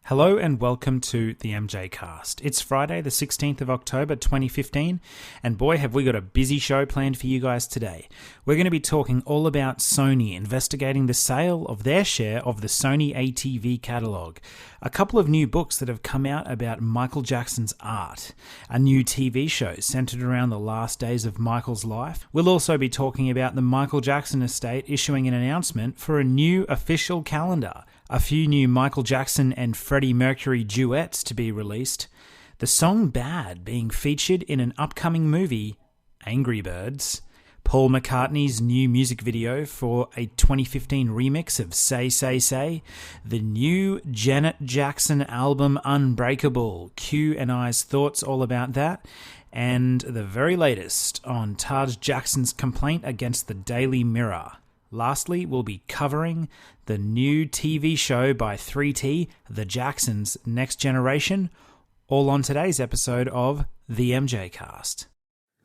Hello and welcome to the MJCast. It's Friday the 16th of October 2015 and boy have we got a busy show planned for you guys today. We're going to be talking all about Sony investigating the sale of their share of the Sony ATV catalogue, a couple of new books that have come out about Michael Jackson's art, a new TV show centred around the last days of Michael's life. We'll also be talking about the Michael Jackson estate issuing an announcement for a new official calendar, a few new Michael Jackson and Freddie Mercury duets to be released, the song Bad being featured in an upcoming movie, Angry Birds, Paul McCartney's new music video for a 2015 remix of Say, Say, Say, the new Janet Jackson album Unbreakable, Q and I's thoughts all about that, and the very latest on Taj Jackson's complaint against the Daily Mirror. Lastly, we'll be covering the new TV show by 3T, The Jacksons' Next Generation, all on today's episode of The MJCast.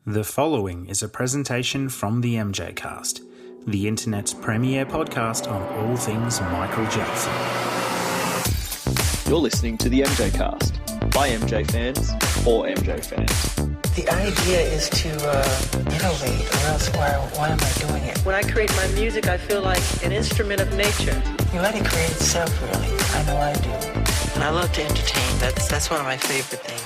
The following is a presentation from The MJCast, the internet's premier podcast on all things Michael Jackson. You're listening to The MJCast, by MJ fans, for MJ fans. The idea is to innovate, or else why am I doing it? When I create my music, I feel like an instrument of nature. You let it create itself, really. I know I do. And I love to entertain. That's one of my favorite things.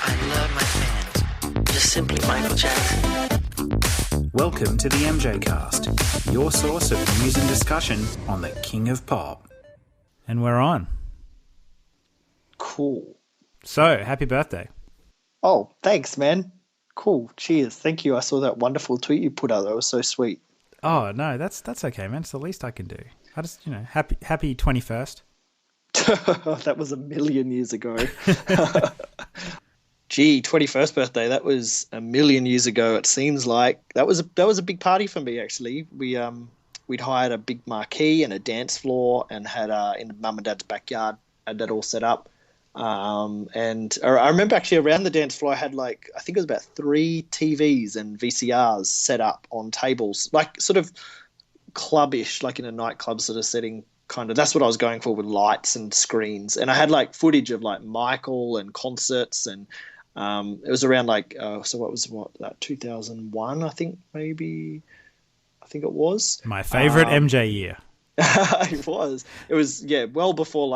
I love my fans. Just simply Michael Jackson. Welcome to the MJCast, your source of news and discussion on the King of Pop. And we're on. Cool. So, happy birthday. Oh, thanks, man. Cool. Cheers. Thank you. I saw that wonderful tweet you put out. That was so sweet. Oh, no, that's okay, man. It's the least I can do. I just, happy 21st. That was a million years ago. Gee, 21st birthday. That was a million years ago. It seems like that was a big party for me, actually. We'd hired a big marquee and a dance floor and had in mum and dad's backyard, had that all set up. And I remember actually around the dance floor I had I think it was about 3 TVs and VCRs set up on tables, like sort of clubbish, like in a nightclub sort of setting kind of. That's what I was going for with lights and screens. And I had footage of Michael and concerts, and it was around 2001, I think maybe. I think it was. My favorite MJ year. It was, well before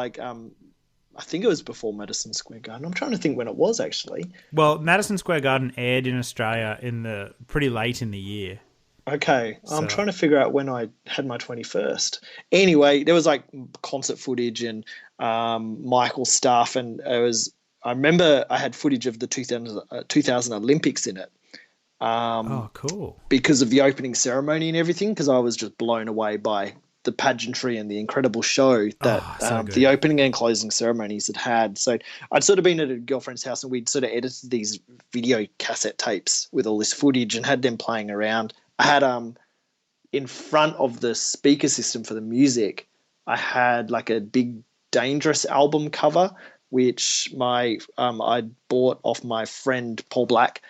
I think it was before Madison Square Garden. I'm trying to think when it was, actually. Well, Madison Square Garden aired in Australia pretty late in the year. Okay. I'm trying to figure out when I had my 21st. Anyway, there was concert footage and Michael stuff, and I remember I had footage of the 2000 Olympics in it. Oh, cool. Because of the opening ceremony and everything, because I was just blown away by the pageantry and the incredible show that the opening and closing ceremonies had. So I'd sort of been at a girlfriend's house and we'd sort of edited these video cassette tapes with all this footage and had them playing around. I had in front of the speaker system for the music, I had a big Dangerous album cover, which I bought off my friend Paul Black.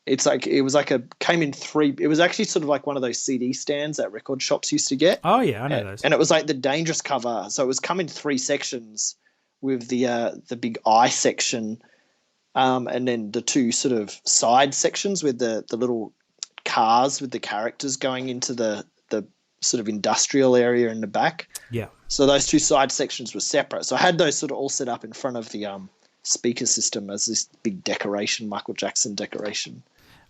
Came in 3. It was actually sort of one of those CD stands that record shops used to get. Oh yeah, I know those. And it was the Dangerous cover, so it was come in 3 sections with the big I section, and then the 2 sort of side sections with the little cars with the characters going into the sort of industrial area in the back. Yeah. So those 2 side sections were separate. So I had those sort of all set up in front of the speaker system as this big decoration, Michael Jackson decoration.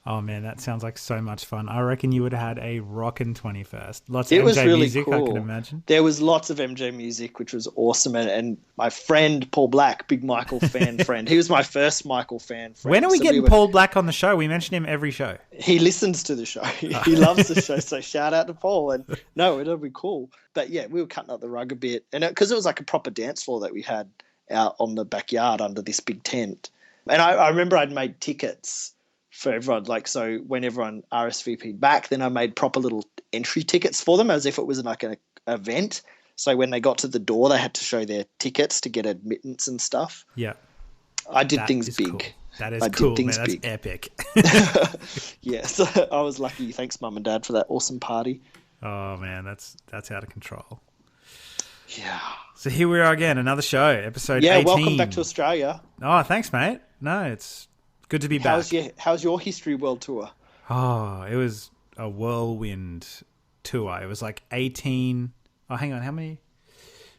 Oh man, that sounds like so much fun. I reckon you would have had a rockin' 21st. Lots of it MJ was really music, cool. I can imagine. There was lots of MJ music, which was awesome. And my friend, Paul Black, big Michael fan friend. He was my first Michael fan friend. When are we getting Paul Black on the show? We mention him every show. He listens to the show. He loves the show. So shout out to Paul. And no, it'll be cool. But yeah, we were cutting up the rug a bit. And because it was a proper dance floor that we had out on the backyard under this big tent. And I remember I'd made tickets for everyone, so when everyone RSVP'd back, then I made proper little entry tickets for them as if it was an event. So when they got to the door, they had to show their tickets to get admittance and stuff. Yeah. I did things big. Cool. That is cool, man. That's epic. Yeah, so I was lucky. Thanks, Mum and Dad, for that awesome party. Oh man, that's out of control. Yeah. So here we are again, another show, episode 18. Yeah, welcome back to Australia. Oh, thanks, mate. No, it's good to be back. How's your History World Tour? Oh, it was a whirlwind tour. It was like 18... Oh, hang on, how many?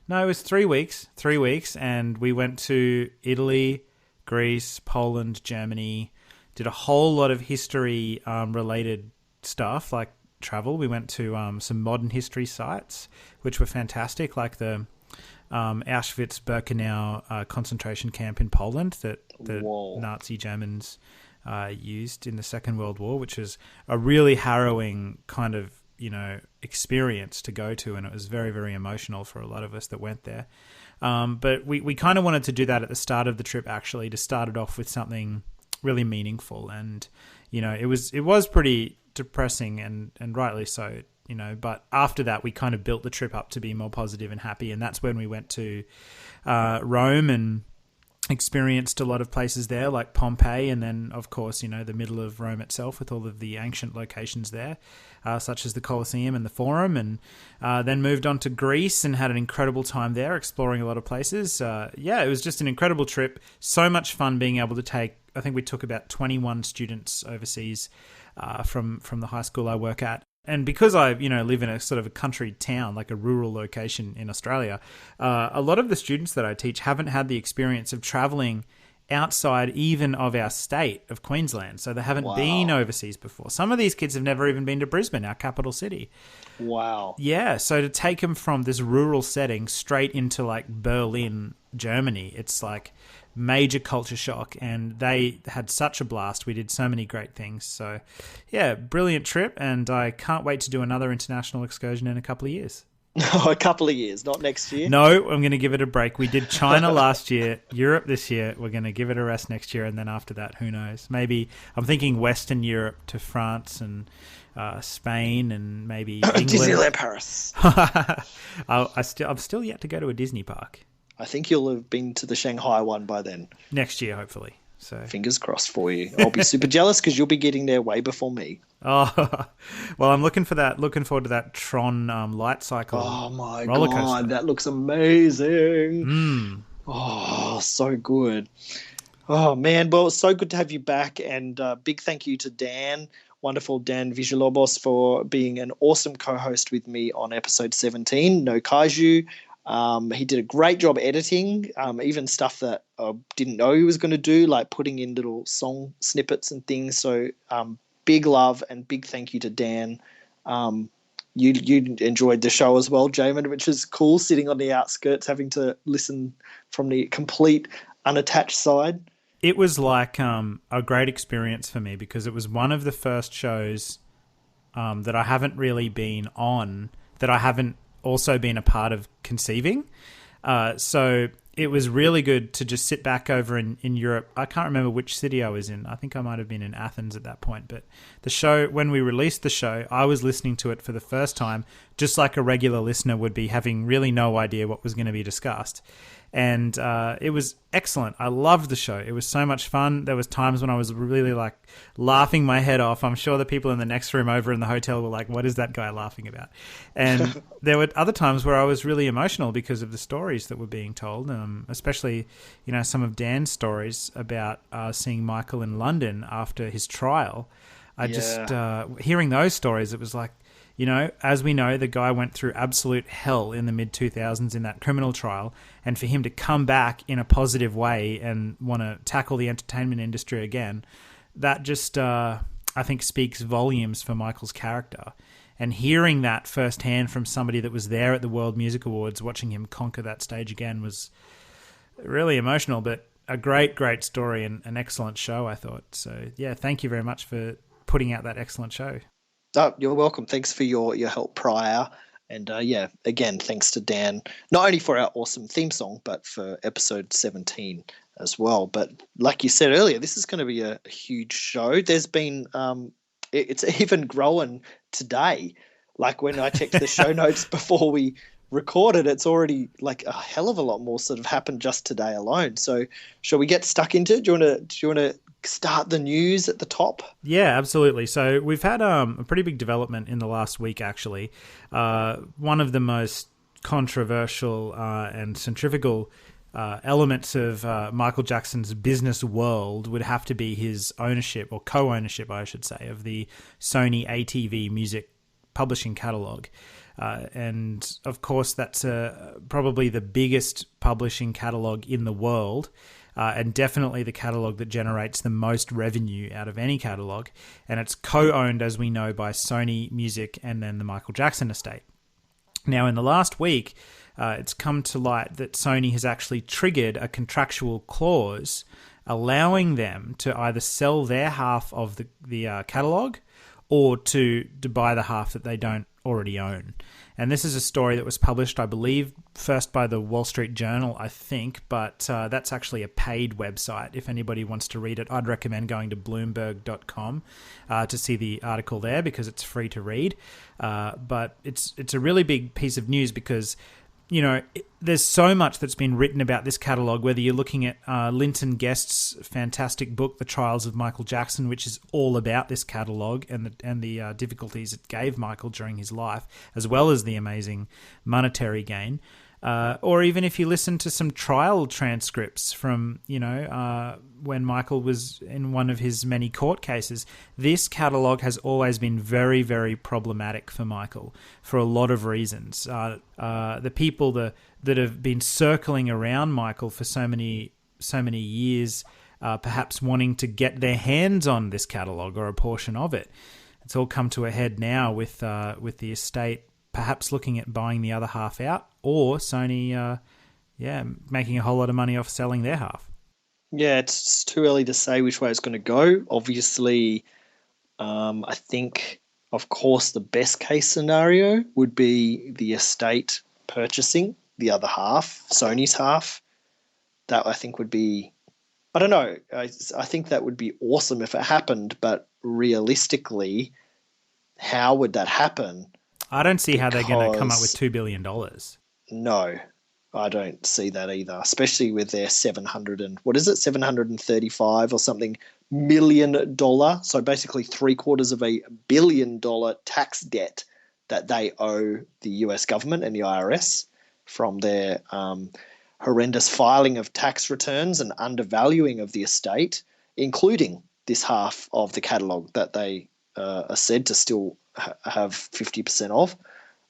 No, it was 3 weeks. 3 weeks, and we went to Italy, Greece, Poland, Germany, did a whole lot of history-related stuff, like travel. We went to some modern history sites, which were fantastic, like the Auschwitz-Birkenau concentration camp in Poland that the Nazi Germans used in the Second World War, which was a really harrowing kind of, experience to go to, and it was very, very emotional for a lot of us that went there. But we kind of wanted to do that at the start of the trip, actually, to start it off with something really meaningful. And, it was pretty depressing and rightly so, but after that we kind of built the trip up to be more positive and happy. And that's when we went to Rome and experienced a lot of places there, like Pompeii, and then of course the middle of Rome itself with all of the ancient locations there, such as the Colosseum and the Forum, and then moved on to Greece and had an incredible time there exploring a lot of places. It was just an incredible trip. So much fun being able to take, I think we took about 21 students overseas from the high school I work at. And because I, live in a sort of a country town, like a rural location in Australia, a lot of the students that I teach haven't had the experience of travelling outside even of our state of Queensland. So they haven't been overseas before. Some of these kids have never even been to Brisbane, our capital city. Wow. Yeah, so to take them from this rural setting straight into like Berlin, Germany, it's like major culture shock, and they had such a blast. We did so many great things. So yeah, brilliant trip, and I can't wait to do another international excursion in a couple of years. A couple of years, not next year? No, I'm going to give it a break. We did China last year, Europe this year. We're going to give it a rest next year, and then after that, who knows? Maybe I'm thinking Western Europe to France and Spain and maybe England. Disneyland Paris. I'm still yet to go to a Disney park. I think you'll have been to the Shanghai one by then. Next year, hopefully. So fingers crossed for you. I'll be super jealous because you'll be getting there way before me. Oh, well, I'm looking forward to that Tron light cycle. Oh my roller God, coaster. that looks amazing. Oh, so good. Oh man, well, it's so good to have you back, and big thank you to Dan, wonderful Dan Villalobos, for being an awesome co-host with me on episode 17, No Kaiju. He did a great job editing, even stuff that I didn't know he was going to do, like putting in little song snippets and things. So big love and big thank you to Dan. You enjoyed the show as well, Jamin, which is cool, sitting on the outskirts, having to listen from the complete unattached side. It was like a great experience for me because it was one of the first shows that I haven't really been on, that I haven't also been a part of conceiving. So it was really good to just sit back over in Europe. I can't remember which city I was in. I think I might have been in Athens at that point. But the show, when we released the show, I was listening to it for the first time, just like a regular listener would be, having really no idea what was going to be discussed. And it was excellent. I loved the show. It was so much fun. There was times when I was really like laughing my head off. I'm sure the people in the next room over in the hotel were like, what is that guy laughing about? And there were other times where I was really emotional because of the stories that were being told, especially, some of Dan's stories about seeing Michael in London after his trial. Just hearing those stories, it was like, as we know, the guy went through absolute hell in the mid-2000s in that criminal trial, and for him to come back in a positive way and want to tackle the entertainment industry again, that just, I think, speaks volumes for Michael's character. And hearing that firsthand from somebody that was there at the World Music Awards, watching him conquer that stage again, was really emotional, but a great, great story and an excellent show, I thought. So, yeah, thank you very much for putting out that excellent show. Oh, you're welcome. Thanks for your help prior. And again, thanks to Dan, not only for our awesome theme song, but for episode 17 as well. But like you said earlier, this is going to be a huge show. There's been, it's even growing today. Like when I checked the show notes before we recorded, it's already like a hell of a lot more sort of happened just today alone. So shall we get stuck into it? Do you want to start the news at the top? Yeah, absolutely. So we've had a pretty big development in the last week, actually. One of the most controversial and centrifugal elements of Michael Jackson's business world would have to be his ownership, or co-ownership, I should say, of the Sony ATV music publishing catalog. And of course, that's probably the biggest publishing catalog in the world. And definitely the catalog that generates the most revenue out of any catalog. And it's co-owned, as we know, by Sony Music and then the Michael Jackson estate. Now, in the last week, it's come to light that Sony has actually triggered a contractual clause allowing them to either sell their half of the catalog or to buy the half that they don't already own. And this is a story that was published, I believe, first by the Wall Street Journal, I think, but that's actually a paid website. If anybody wants to read it, I'd recommend going to Bloomberg.com to see the article there because it's free to read. But it's a really big piece of news because, you know, there's so much that's been written about this catalog, whether you're looking at Linton Guest's fantastic book, The Trials of Michael Jackson, which is all about this catalog and the difficulties it gave Michael during his life, as well as the amazing monetary gain. Or even if you listen to some trial transcripts from, when Michael was in one of his many court cases, this catalogue has always been very, very problematic for Michael for a lot of reasons. The people that have been circling around Michael for so many years, perhaps wanting to get their hands on this catalogue or a portion of it. It's all come to a head now with the estate perhaps looking at buying the other half out, or Sony, making a whole lot of money off selling their half. Yeah, it's too early to say which way it's going to go. Obviously, I think, of course, the best case scenario would be the estate purchasing the other half, Sony's half. That I think would be, I don't know, I think that would be awesome if it happened, but realistically, how would that happen? I don't see how they're going to come up with $2 billion. No, I don't see that either, especially with their 735 or something $million. So basically $750 million tax debt that they owe the US government and the IRS from their horrendous filing of tax returns and undervaluing of the estate, including this half of the catalogue that they are said to still have 50% of,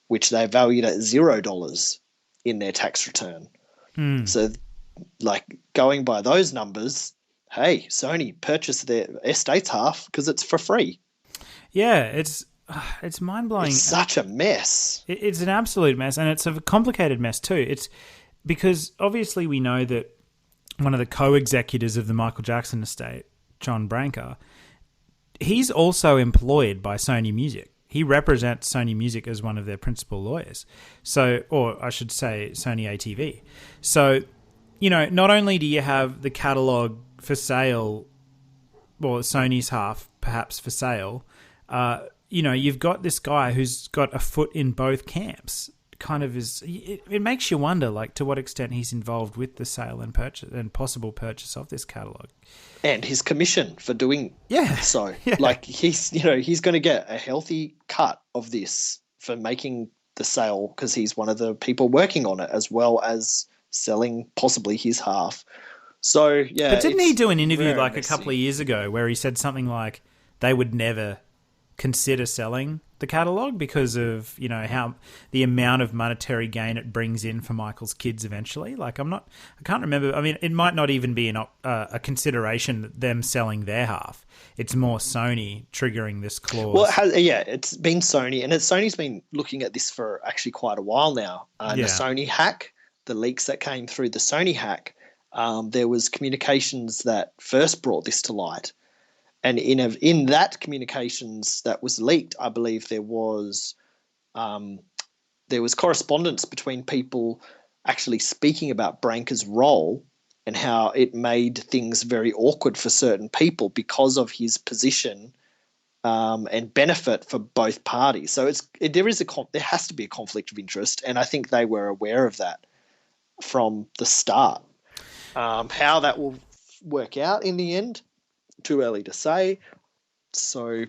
which they valued at $0 in their tax return. So, like, going by those numbers, hey, Sony purchased their estate's half because it's for free. Yeah, it's mind-blowing. It's such a mess. It's an absolute mess, and it's a complicated mess too. It's because obviously we know that one of the co-executors of the Michael Jackson estate, John Branca, he's also employed by Sony Music. He represents Sony Music as one of their principal lawyers. So, or I should say Sony ATV. So, not only do you have the catalog for sale, or Sony's half perhaps for sale, you've got this guy who's got a foot in both camps. It makes you wonder, like, to what extent he's involved with the sale and purchase and possible purchase of this catalog, and his commission for doing so. Yeah. Like, he's going to get a healthy cut of this for making the sale because he's one of the people working on it, as well as selling possibly his half. So yeah, but didn't he do an interview like a couple of years ago where he said something like they would never consider selling the catalog because of how the amount of monetary gain it brings in for Michael's kids eventually? Like, I can't remember. I mean, it might not even be a consideration them selling their half. It's more Sony triggering this clause. Well, it's been Sony, and Sony's been looking at this for actually quite a while now. The Sony hack, the leaks that came through the Sony hack, there was communications that first brought this to light. And in that communications that was leaked, I believe there was correspondence between people actually speaking about Branca's role and how it made things very awkward for certain people because of his position and benefit for both parties. So there has to be a conflict of interest, and I think they were aware of that from the start. How that will work out in the end, too early to say. So,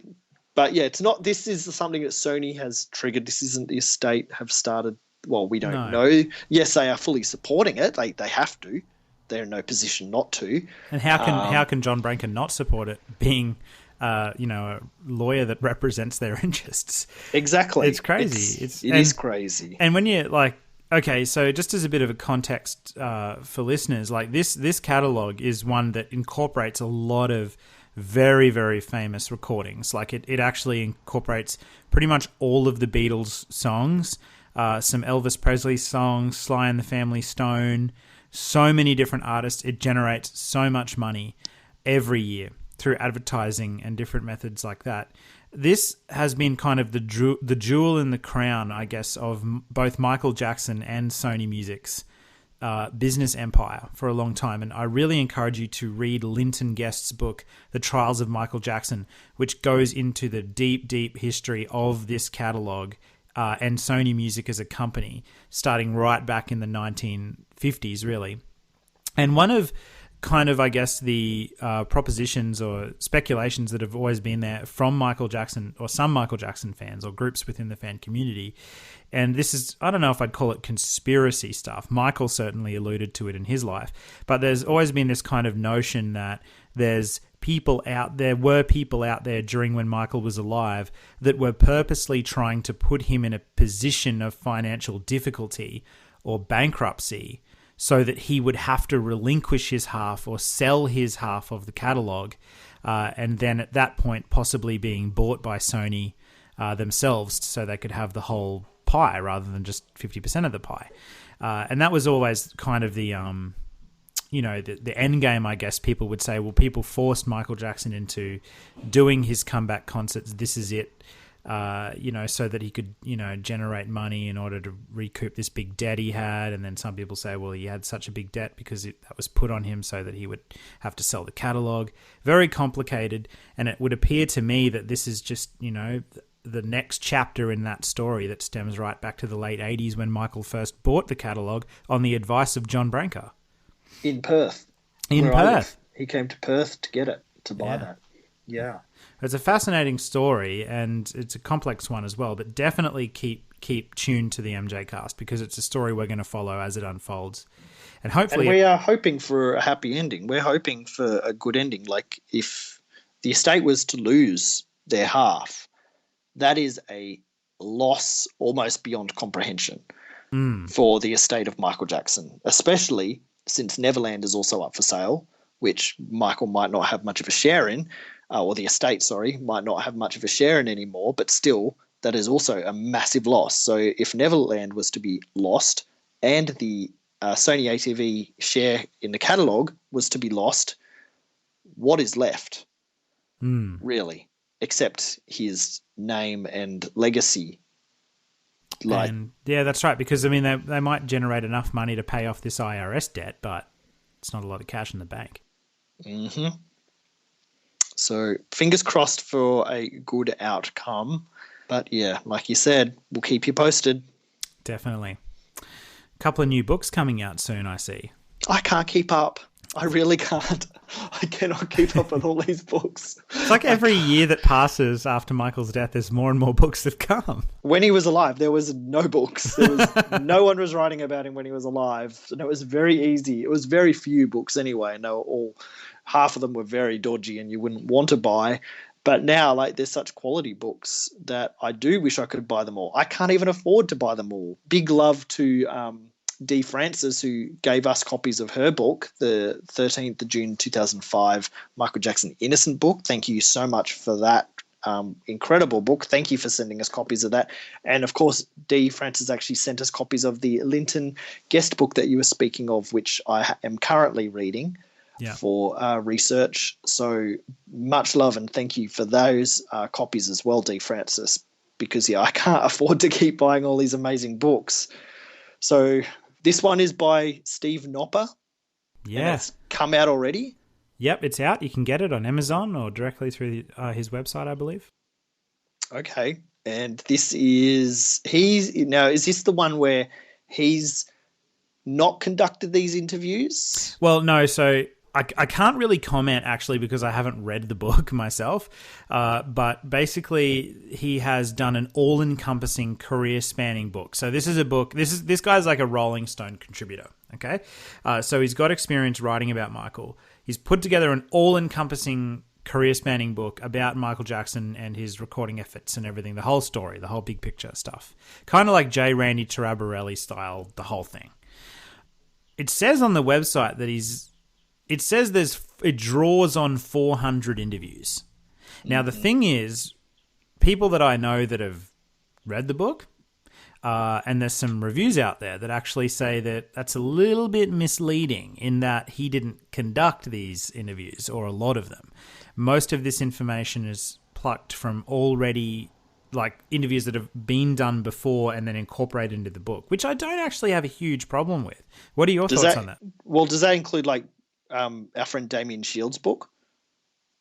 but yeah, it's not. This is something that Sony has triggered. This isn't the estate have started. Well, we don't know. Yes, they are fully supporting it. They have to. They're in no position not to. And how can John Branca not support it, being a lawyer that represents their interests? Exactly. It's crazy. It is crazy. And when you're like, okay, so just as a bit of a context for listeners, like this catalog is one that incorporates a lot of very, very famous recordings. Like it actually incorporates pretty much all of the Beatles songs, some Elvis Presley songs, Sly and the Family Stone, so many different artists. It generates so much money every year through advertising and different methods like that. This has been kind of the jewel in the crown, I guess, of both Michael Jackson and Sony Music's business empire for a long time. And I really encourage you to read Linton Guest's book, The Trials of Michael Jackson, which goes into the deep, deep history of this catalog and Sony Music as a company, starting right back in the 1950s, really. And one of kind of, I guess, the propositions or speculations that have always been there from Michael Jackson or some Michael Jackson fans or groups within the fan community, and this is, I don't know if I'd call it conspiracy stuff. Michael certainly alluded to it in his life, but there's always been this kind of notion that were people out there during when Michael was alive that were purposely trying to put him in a position of financial difficulty or bankruptcy so that he would have to relinquish his half or sell his half of the catalog, and then at that point possibly being bought by Sony themselves so they could have the whole pie rather than just 50% of the pie. And that was always kind of the end game, I guess. People would say, well, people forced Michael Jackson into doing his comeback concerts. This is it. So that he could, generate money in order to recoup this big debt he had. And then some people say, well, he had such a big debt because that was put on him so that he would have to sell the catalog. Very complicated. And it would appear to me that this is just, the next chapter in that story that stems right back to the late 80s when Michael first bought the catalog on the advice of John Branca. In Perth. In Perth. He came to Perth to get it, to buy that. Yeah. It's a fascinating story, and it's a complex one as well, but definitely keep tuned to the MJCast because it's a story we're going to follow as it unfolds. And hopefully... And we are hoping for a happy ending. We're hoping for a good ending. Like, if the estate was to lose their half, that is a loss almost beyond comprehension for the estate of Michael Jackson, especially since Neverland is also up for sale, which Michael might not have much of a share in, or the estate, might not have much of a share in anymore, but still, that is also a massive loss. So if Neverland was to be lost and the Sony ATV share in the catalogue was to be lost, what is left, really, except his name and legacy? Yeah, that's right, because, I mean, they might generate enough money to pay off this IRS debt, but it's not a lot of cash in the bank. Mm-hmm. So fingers crossed for a good outcome. But yeah, like you said, we'll keep you posted. Definitely. A couple of new books coming out soon, I see. I can't keep up. I really can't. I cannot keep up with all these books. It's like every year that passes after Michael's death, there's more and more books that come. When he was alive, there was no books. No one was writing about him when he was alive. And it was very easy. It was very few books anyway. And they were all, half of them were very dodgy and you wouldn't want to buy. But now, like, there's such quality books that I do wish I could buy them all. I can't even afford to buy them all. Big love to Dee Francis, who gave us copies of her book, the 13th of June 2005 Michael Jackson Innocent book. Thank you so much for that incredible book. Thank you for sending us copies of that. And of course, Dee Francis actually sent us copies of the Linton Guest book that you were speaking of, which I am currently reading for research. So much love and thank you for those copies as well, Dee Francis, because I can't afford to keep buying all these amazing books. So this one is by Steve Nopper. Yeah. It's come out already. Yep, it's out. You can get it on Amazon or directly through his website, I believe. Okay. And this is, is this the one where he's not conducted these interviews? Well, no. So I can't really comment actually because I haven't read the book myself, but basically he has done an all-encompassing career-spanning book. So this is a book. This guy's like a Rolling Stone contributor. Okay, so he's got experience writing about Michael. He's put together an all-encompassing career-spanning book about Michael Jackson and his recording efforts and everything, the whole story, the whole big picture stuff, kind of like J. Randy Taraborelli style, the whole thing. It says on the website that it draws on 400 interviews. Now, the thing is, people that I know that have read the book, and there's some reviews out there that actually say that that's a little bit misleading in that he didn't conduct these interviews, or a lot of them. Most of this information is plucked from already like interviews that have been done before and then incorporated into the book, which I don't actually have a huge problem with. What are your thoughts on that? Well, does that include like our friend Damien Shields' book?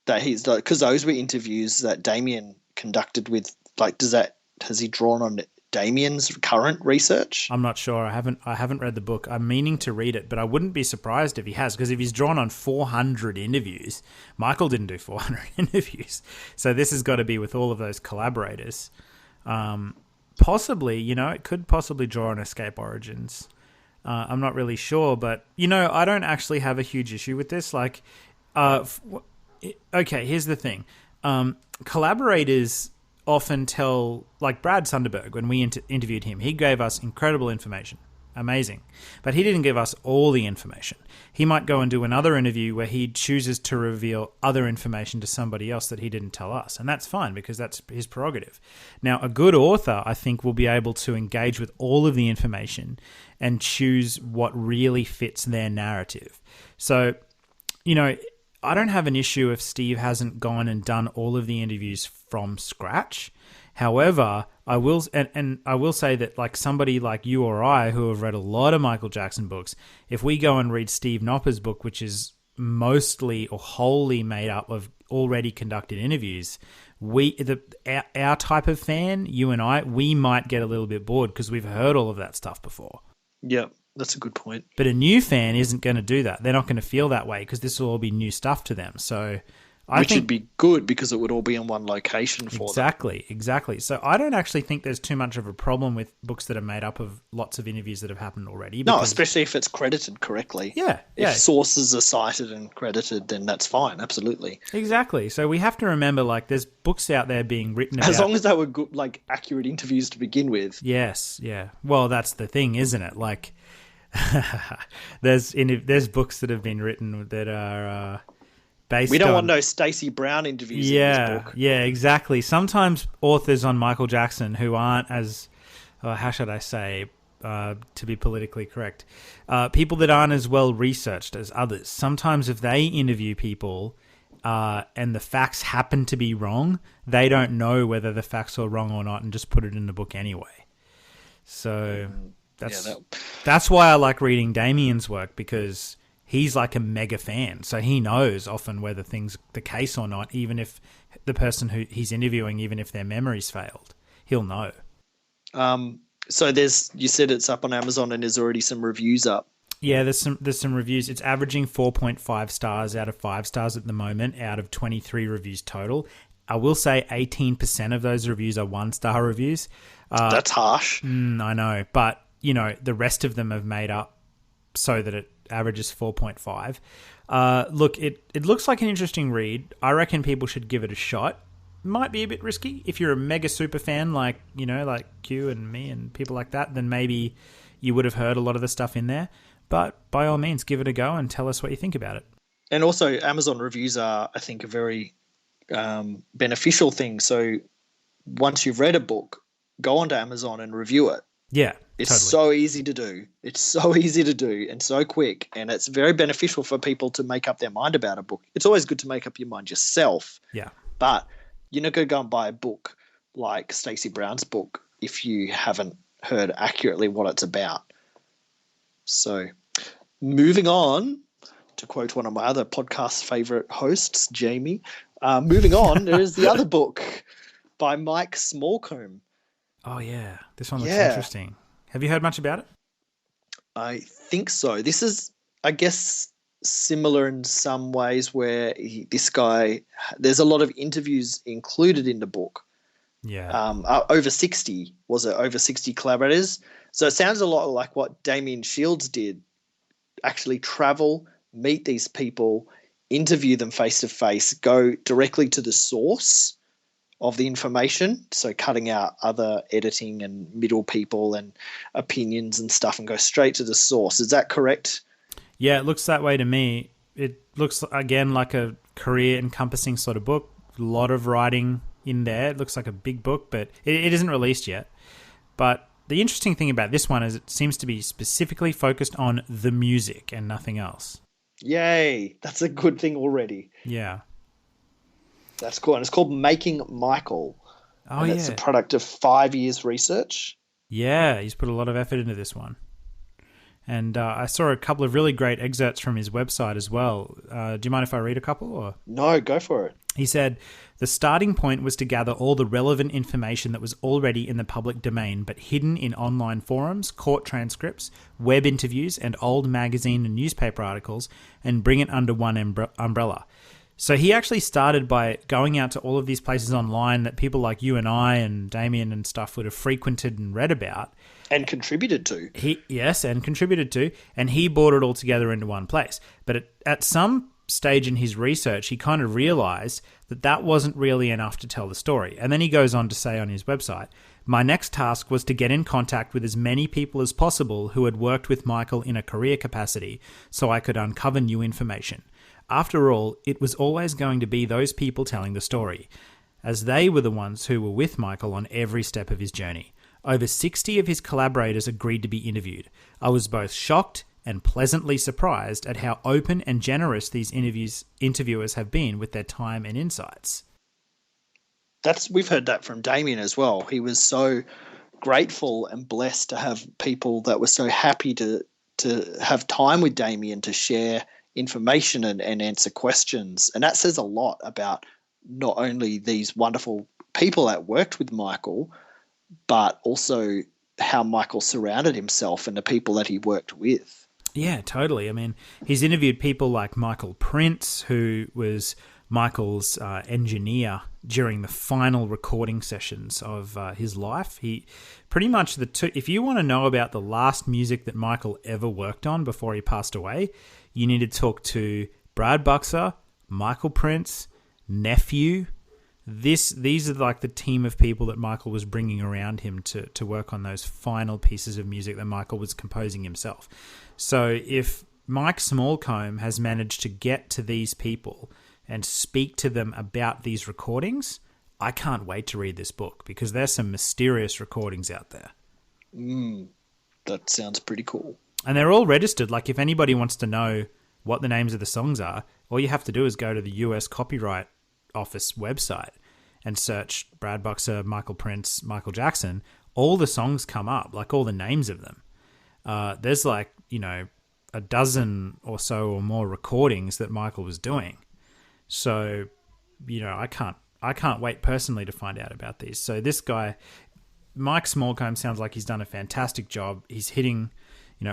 That he's because those were interviews that Damien conducted with. Like, has he drawn on Damien's current research? I'm not sure. I haven't read the book. I'm meaning to read it, but I wouldn't be surprised if he has, because if he's drawn on 400 interviews, Michael didn't do 400 interviews. So this has got to be with all of those collaborators. Possibly, it could possibly draw on Escape Origins. I'm not really sure, but, I don't actually have a huge issue with this. Like, okay, here's the thing. Collaborators often tell, like Brad Sunderberg, when we interviewed him, he gave us incredible information. Amazing. But he didn't give us all the information. He might go and do another interview where he chooses to reveal other information to somebody else that he didn't tell us. And that's fine because that's his prerogative. Now, a good author, I think, will be able to engage with all of the information and choose what really fits their narrative. So, I don't have an issue if Steve hasn't gone and done all of the interviews from scratch. However, I will say that like somebody like you or I who have read a lot of Michael Jackson books, if we go and read Steve Knopper's book, which is mostly or wholly made up of already conducted interviews, our type of fan, you and I, we might get a little bit bored because we've heard all of that stuff before. Yeah. That's a good point. But a new fan isn't going to do that. They're not going to feel that way because this will all be new stuff to them. So Which would be good because it would all be in one location for them. Exactly. So I don't actually think there's too much of a problem with books that are made up of lots of interviews that have happened already. No, especially if it's credited correctly. Yeah. If sources are cited and credited, then that's fine. Absolutely. Exactly. So we have to remember, like, there's books out there being written about... As long as they were good, like, accurate interviews to begin with. Yes, yeah. Well, that's the thing, isn't it? Like... there's books that have been written that are based on... We don't want no Stacey Brown interviews in this book. Yeah, exactly. Sometimes authors on Michael Jackson who aren't as, how should I say, to be politically correct, people that aren't as well researched as others, sometimes if they interview people and the facts happen to be wrong, they don't know whether the facts are wrong or not and just put it in the book anyway. So... That's why I like reading Damien's work, because he's like a mega fan. So he knows often whether things the case or not, even if the person who he's interviewing, even if their memory's failed, he'll know. So you said it's up on Amazon and there's already some reviews up. Yeah, there's some reviews. It's averaging 4.5 stars out of 5 stars at the moment, out of 23 reviews total. I will say 18% of those reviews are 1-star reviews. That's harsh. I know, but the rest of them have made up so that it averages 4.5. Look, it looks like an interesting read. I reckon people should give it a shot. Might be a bit risky. If you're a mega super fan like Q and me and people like that, then maybe you would have heard a lot of the stuff in there. But by all means, give it a go and tell us what you think about it. And also, Amazon reviews are, I think, a very beneficial thing. So once you've read a book, go onto Amazon and review it. Yeah, it's totally. so easy to do. It's so easy to do and so quick, and it's very beneficial for people to make up their mind about a book. It's always good to make up your mind yourself. Yeah. But you're not going to go and buy a book like Stacey Brown's book if you haven't heard accurately what it's about. So moving on, to quote one of my other podcast favorite hosts, Jamie, moving on, there is the other book by Mike Smallcombe. Oh, yeah. This one looks interesting. Have you heard much about it? I think so. This is, I guess, similar in some ways where this guy, there's a lot of interviews included in the book. Yeah. Over 60 collaborators. So it sounds a lot like what Damien Shields did, actually travel, meet these people, interview them face to face, go directly to the source of the information. So cutting out other editing and middle people and opinions and stuff and go straight to the source. Is that correct? Yeah, it looks that way to me. It looks, again, like a career encompassing sort of book. A lot of writing in there. It looks like a big book, but it isn't released yet. But the interesting thing about this one is it seems to be specifically focused on the music and nothing else. Yay! That's a good thing already. Yeah. That's cool. And it's called Making Michael. Oh, and yeah. it's a product of 5 years research. Yeah, he's put a lot of effort into this one. And I saw a couple of really great excerpts from his website as well. Do you mind if I read a couple? Or? No, go for it. He said, the starting point was to gather all the relevant information that was already in the public domain, but hidden in online forums, court transcripts, web interviews, and old magazine and newspaper articles, and bring it under one umbrella. So he actually started by going out to all of these places online that people like you and I and Damien and stuff would have frequented and read about. And contributed to. And he brought it all together into one place. But at some stage in his research, he kind of realized that that wasn't really enough to tell the story. And then he goes on to say on his website, my next task was to get in contact with as many people as possible who had worked with Michael in a career capacity so I could uncover new information. After all, it was always going to be those people telling the story, as they were the ones who were with Michael on every step of his journey. Over 60 of his collaborators agreed to be interviewed. I was both shocked and pleasantly surprised at how open and generous these interviewers have been with their time and insights. We've heard that from Damien as well. He was so grateful and blessed to have people that were so happy to have time with Damien to share information and answer questions. And that says a lot about not only these wonderful people that worked with Michael, but also how Michael surrounded himself and the people that he worked with. Yeah, totally. I mean, he's interviewed people like Michael Prince, who was Michael's engineer during the final recording sessions of his life. He pretty much if you want to know about the last music that Michael ever worked on before he passed away, you need to talk to Brad Buxer, Michael Prince, Nephew. These are like the team of people that Michael was bringing around him to work on those final pieces of music that Michael was composing himself. So if Mike Smallcombe has managed to get to these people and speak to them about these recordings, I can't wait to read this book because there's some mysterious recordings out there. That sounds pretty cool. And they're all registered. Like if anybody wants to know what the names of the songs are, all you have to do is go to the US Copyright Office website and search Brad Buxer, Michael Prince, Michael Jackson. All the songs come up, like all the names of them. There's like, a dozen or so or more recordings that Michael was doing. So, I can't wait personally to find out about these. So this guy, Mike Smallcombe, sounds like he's done a fantastic job. He's hitting,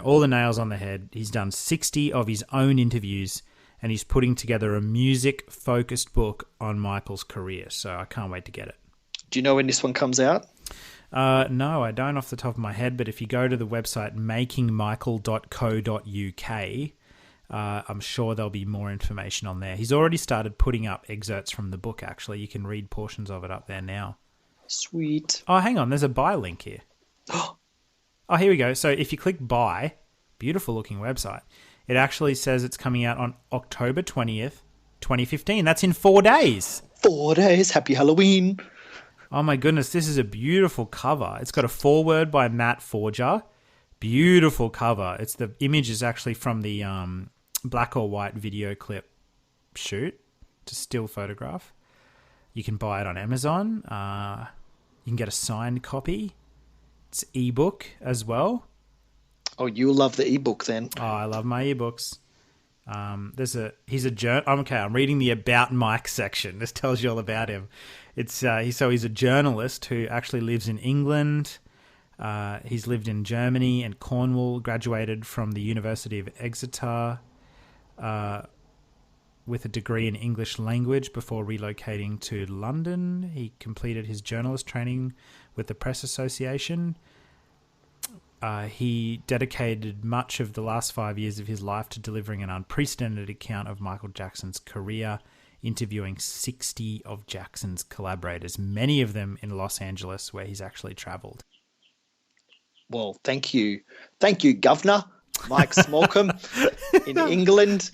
all the nails on the head. He's done 60 of his own interviews, and he's putting together a music-focused book on Michael's career. So I can't wait to get it. Do you know when this one comes out? No, I don't off the top of my head, but if you go to the website makingmichael.co.uk, I'm sure there'll be more information on there. He's already started putting up excerpts from the book, actually. You can read portions of it up there now. Sweet. Oh, hang on. There's a buy link here. Oh, here we go. So if you click buy, beautiful looking website, it actually says it's coming out on October 20th, 2015. That's in 4 days. 4 days. Happy Halloween. Oh my goodness, this is a beautiful cover. It's got a foreword by Matt Forger. Beautiful cover. The image is actually from the black or white video clip shoot. It's a still photograph. You can buy it on Amazon. You can get a signed copy. It's ebook as well. Oh, you'll love the ebook then. Oh, I love my ebooks. He's I'm reading the About Mike section. This tells you all about him. He's a journalist who actually lives in England. He's lived in Germany and Cornwall, graduated from the University of Exeter. with a degree in English language before relocating to London. He completed his journalist training with the Press Association. He dedicated much of the last 5 years of his life to delivering an unprecedented account of Michael Jackson's career, interviewing 60 of Jackson's collaborators, many of them in Los Angeles, where he's actually travelled. Well, thank you. Thank you, Governor Mike Smallcombe in England.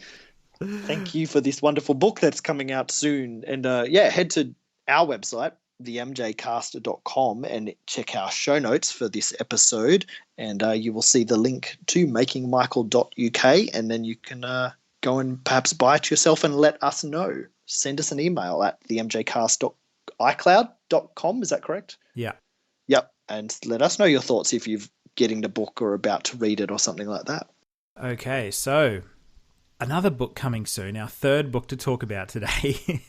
Thank you for this wonderful book that's coming out soon. And head to our website, themjcast.com, and check our show notes for this episode. And you will see the link to makingmichael.uk, and then you can go and perhaps buy it yourself and let us know. Send us an email at themjcast.icloud.com. Is that correct? Yeah. Yep. And let us know your thoughts if you're getting the book or about to read it or something like that. Okay, so another book coming soon. Our third book to talk about today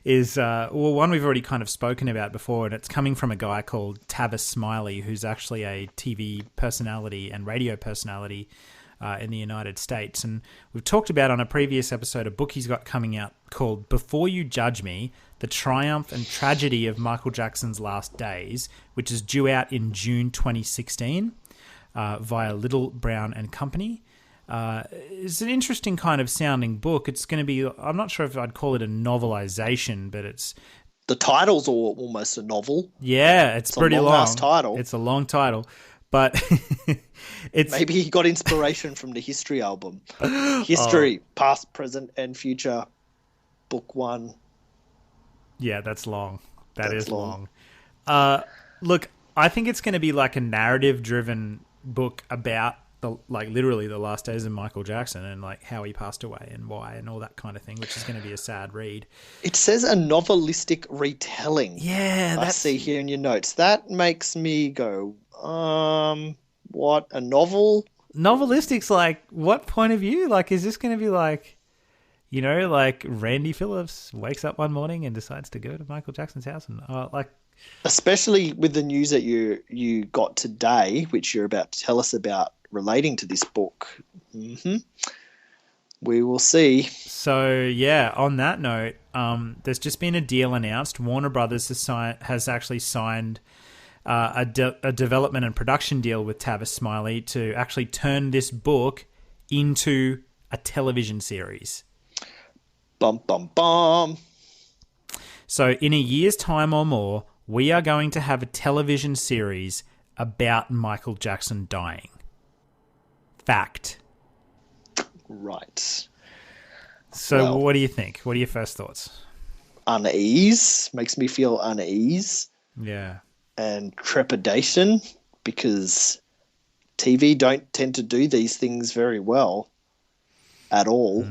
is, one we've already kind of spoken about before, and it's coming from a guy called Tavis Smiley, who's actually a TV personality and radio personality in the United States. And we've talked about on a previous episode a book he's got coming out called Before You Judge Me, The Triumph and Tragedy of Michael Jackson's Last Days, which is due out in June 2016 via Little, Brown and Company. It's an interesting kind of sounding book. It's going to be, I'm not sure if I'd call it a novelization, but it's... The title's almost a novel. Yeah, it's pretty long. Long-ass title. It's a long title, but it's... Maybe he got inspiration from the History album. History, Past, Present and Future, Book 1. Yeah, that's long. That is long. Look, I think it's going to be like a narrative-driven book about literally the last days of Michael Jackson and like how he passed away and why and all that kind of thing, which is going to be a sad read. It says a novelistic retelling. Yeah, I see here in your notes. That makes me go, what, a novel? Novelistic's like, what point of view? Like, is this going to be like, you know, like Randy Phillips wakes up one morning and decides to go to Michael Jackson's house and especially with the news that you got today, which you're about to tell us about relating to this book. Mm-hmm. We will see. So, yeah, on that note, there's just been a deal announced. Warner Brothers has actually signed a development and production deal with Tavis Smiley to actually turn this book into a television series. Bum, bum, bum. So, in a year's time or more, we are going to have a television series about Michael Jackson dying. Fact. Right. So what do you think? What are your first thoughts? Unease. Makes me feel unease. Yeah. And trepidation, because TV don't tend to do these things very well at all.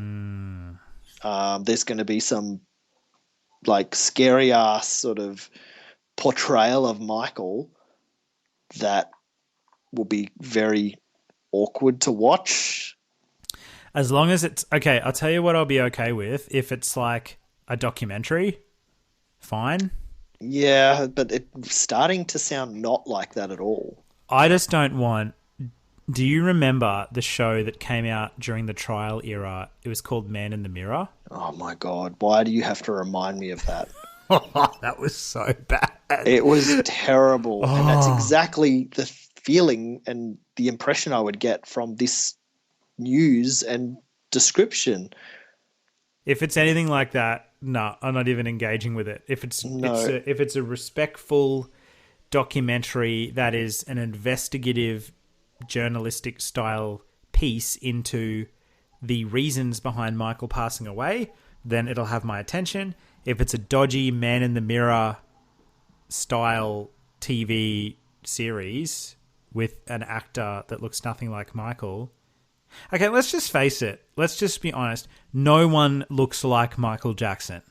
There's going to be some like scary ass sort of portrayal of Michael that will be very awkward to watch. As long as it's okay, I'll tell you what I'll be okay with. If it's like a documentary, fine. Yeah, but it's starting to sound not like that at all. I just don't want... Do you remember the show that came out during the trial era? It was called Man in the Mirror. Oh my God, why do you have to remind me of that? That was so bad. It was terrible. And that's exactly the feeling and the impression I would get from this news and description. If it's anything like that, no, I'm not even engaging with it. If it's a respectful documentary that is an investigative journalistic style piece into the reasons behind Michael passing away, then it'll have my attention. If it's a dodgy Man in the Mirror style TV series with an actor that looks nothing like Michael... Okay, let's just face it. Let's just be honest. No one looks like Michael Jackson.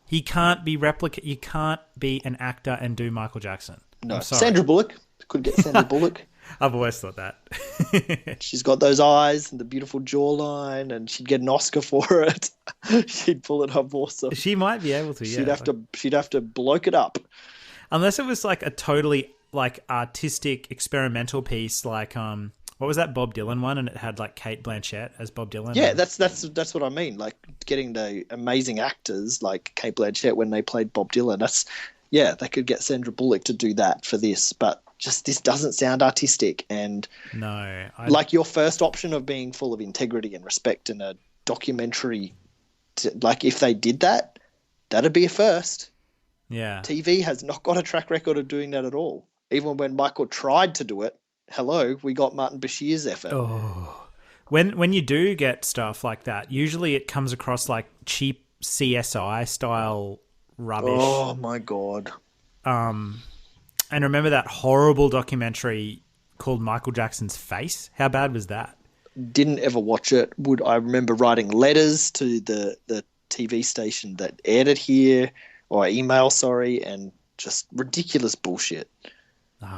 He can't be You can't be an actor and do Michael Jackson. No, Sandra Bullock. Could get Sandra Bullock. I've always thought that. She's got those eyes and the beautiful jawline, and she'd get an Oscar for it. She'd pull it up awesome. She might be able to. Yeah, she'd have to bloke it up. Unless it was like a totally like artistic experimental piece, like What was that Bob Dylan one? And it had like Kate Blanchett as Bob Dylan. Yeah, that's what I mean. Like getting the amazing actors like Kate Blanchett when they played Bob Dylan. They could get Sandra Bullock to do that for this, but just this doesn't sound artistic. And like your first option of being full of integrity and respect in a documentary, like if they did that, that'd be a first. Yeah. TV has not got a track record of doing that at all. Even when Michael tried to do it, we got Martin Bashir's effort. Oh. When you do get stuff like that, usually it comes across like cheap CSI style rubbish. Oh my God. And remember that horrible documentary called Michael Jackson's Face? How bad was that? Didn't ever watch it. I remember writing letters to the TV station that aired it here, or email, and just ridiculous bullshit.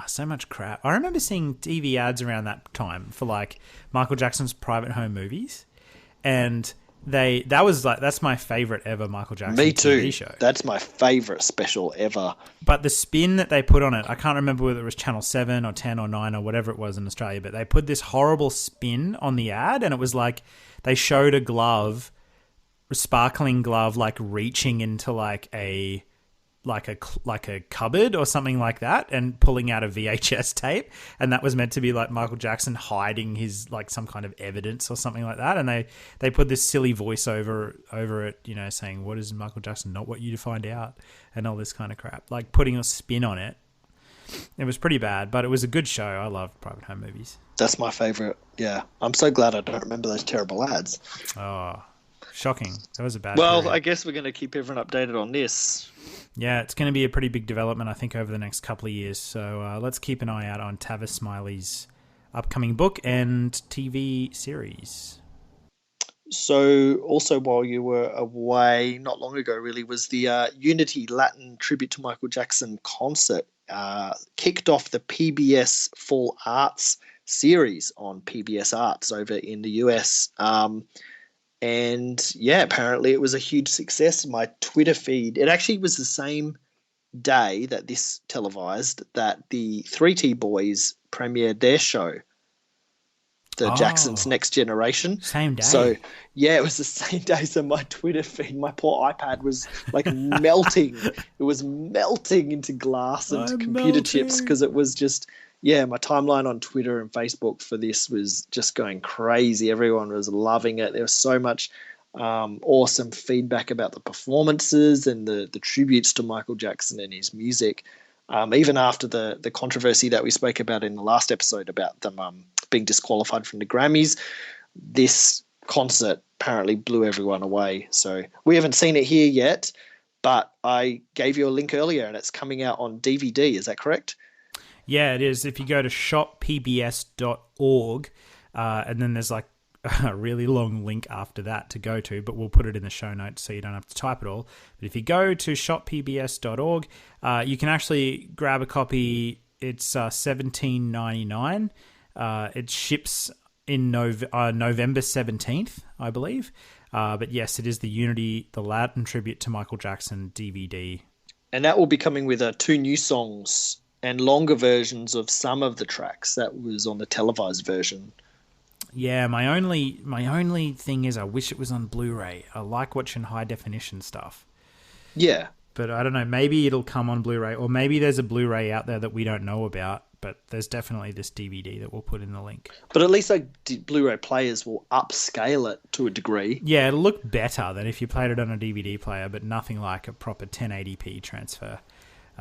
So much crap. I remember seeing TV ads around that time for like Michael Jackson's private home movies, and that's my favorite ever Michael Jackson Me too. TV show. That's my favorite special ever. But the spin that they put on it, I can't remember whether it was Channel 7 or 10 or 9 or whatever it was in Australia, but they put this horrible spin on the ad, and it was like they showed a sparkling glove, like reaching into like a cupboard or something like that and pulling out a VHS tape, and that was meant to be like Michael Jackson hiding his like some kind of evidence or something like that, and they put this silly voice over it, saying, "What is Michael Jackson not want you to find out?" and all this kind of crap, like putting a spin on it. It was pretty bad, but it was a good show. I love private home movies. That's my favorite. Yeah, I'm so glad I don't remember those terrible ads. Oh, shocking. That was a bad Well, period. I guess we're going to keep everyone updated on this. Yeah, it's going to be a pretty big development, I think, over the next couple of years. So let's keep an eye out on Tavis Smiley's upcoming book and TV series. So also while you were away, not long ago really, was the Unity Latin Tribute to Michael Jackson concert. Kicked off the PBS Fall Arts series on PBS Arts over in the US. And yeah, apparently it was a huge success. My Twitter feed, it actually was the same day that this televised that the 3T Boys premiered their show, the Jackson's Next Generation. Same day. So yeah, it was the same day. So my Twitter feed, my poor iPad was like melting. It was melting into glass and computer chips because it was just... Yeah, my timeline on Twitter and Facebook for this was just going crazy. Everyone was loving it. There was so much awesome feedback about the performances and the tributes to Michael Jackson and his music. Even after the controversy that we spoke about in the last episode about them being disqualified from the Grammys, this concert apparently blew everyone away. So we haven't seen it here yet, but I gave you a link earlier and it's coming out on DVD. Is that correct? Yeah, it is. If you go to shoppbs.org, and then there's like a really long link after that to go to, but we'll put it in the show notes so you don't have to type it all. But if you go to shoppbs.org, you can actually grab a copy. It's $17.99. It ships in November 17th, I believe. But yes, it is the Latin Tribute to Michael Jackson DVD. And that will be coming with 2 new songs and longer versions of some of the tracks that was on the televised version. Yeah, my only thing is I wish it was on Blu-ray. I like watching high definition stuff. Yeah. But I don't know, maybe it'll come on Blu-ray, or maybe there's a Blu-ray out there that we don't know about, but there's definitely this DVD that we'll put in the link. But at least Blu-ray players will upscale it to a degree. Yeah, it'll look better than if you played it on a DVD player, but nothing like a proper 1080p transfer.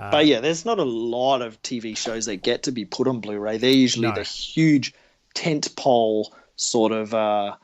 But yeah, there's not a lot of TV shows that get to be put on Blu-ray. They're usually the huge tentpole sort of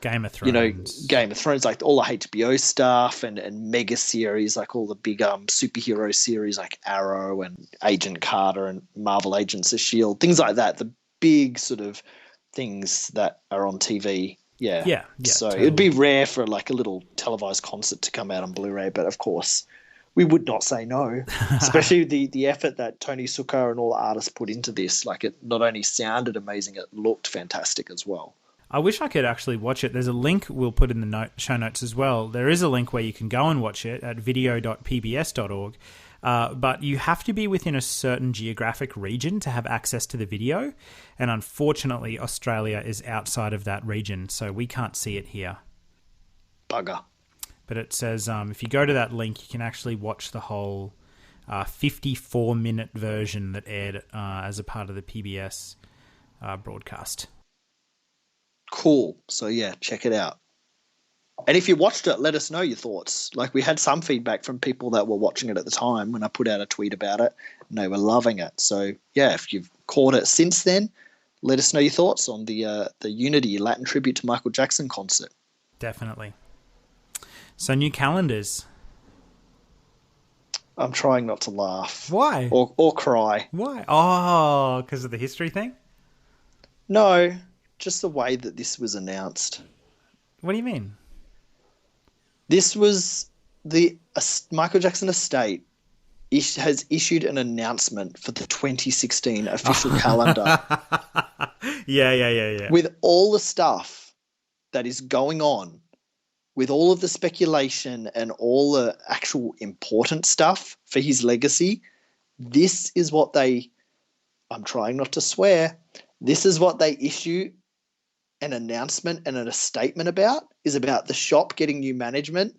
Game of Thrones. Game of Thrones, like all the HBO stuff and mega series, like all the big superhero series like Arrow and Agent Carter and Marvel Agents of S.H.I.E.L.D., things like that. The big sort of things that are on TV. Yeah. So totally. It'd be rare for like a little televised concert to come out on Blu-ray, but of course we would not say no, especially the effort that Tony Succar and all the artists put into this. Like, it not only sounded amazing, it looked fantastic as well. I wish I could actually watch it. There's a link we'll put in the show notes as well. There is a link where you can go and watch it at video.pbs.org. But you have to be within a certain geographic region to have access to the video. And unfortunately, Australia is outside of that region, so we can't see it here. Bugger. But it says if you go to that link, you can actually watch the whole 54-minute version that aired as a part of the PBS broadcast. Cool. So, yeah, check it out. And if you watched it, let us know your thoughts. Like, we had some feedback from people that were watching it at the time when I put out a tweet about it, and they were loving it. So, yeah, if you've caught it since then, let us know your thoughts on the Unity Latin tribute to Michael Jackson concert. Definitely. So, new calendars. I'm trying not to laugh. Why? Or cry. Why? Oh, because of the history thing? No, just the way that this was announced. What do you mean? This was the Michael Jackson estate has issued an announcement for the 2016 official calendar. Yeah. With all the stuff that is going on, with all of the speculation and all the actual important stuff for his legacy, this is what they, I'm trying not to swear, this is what they issue an announcement and a statement about, is about the shop getting new management,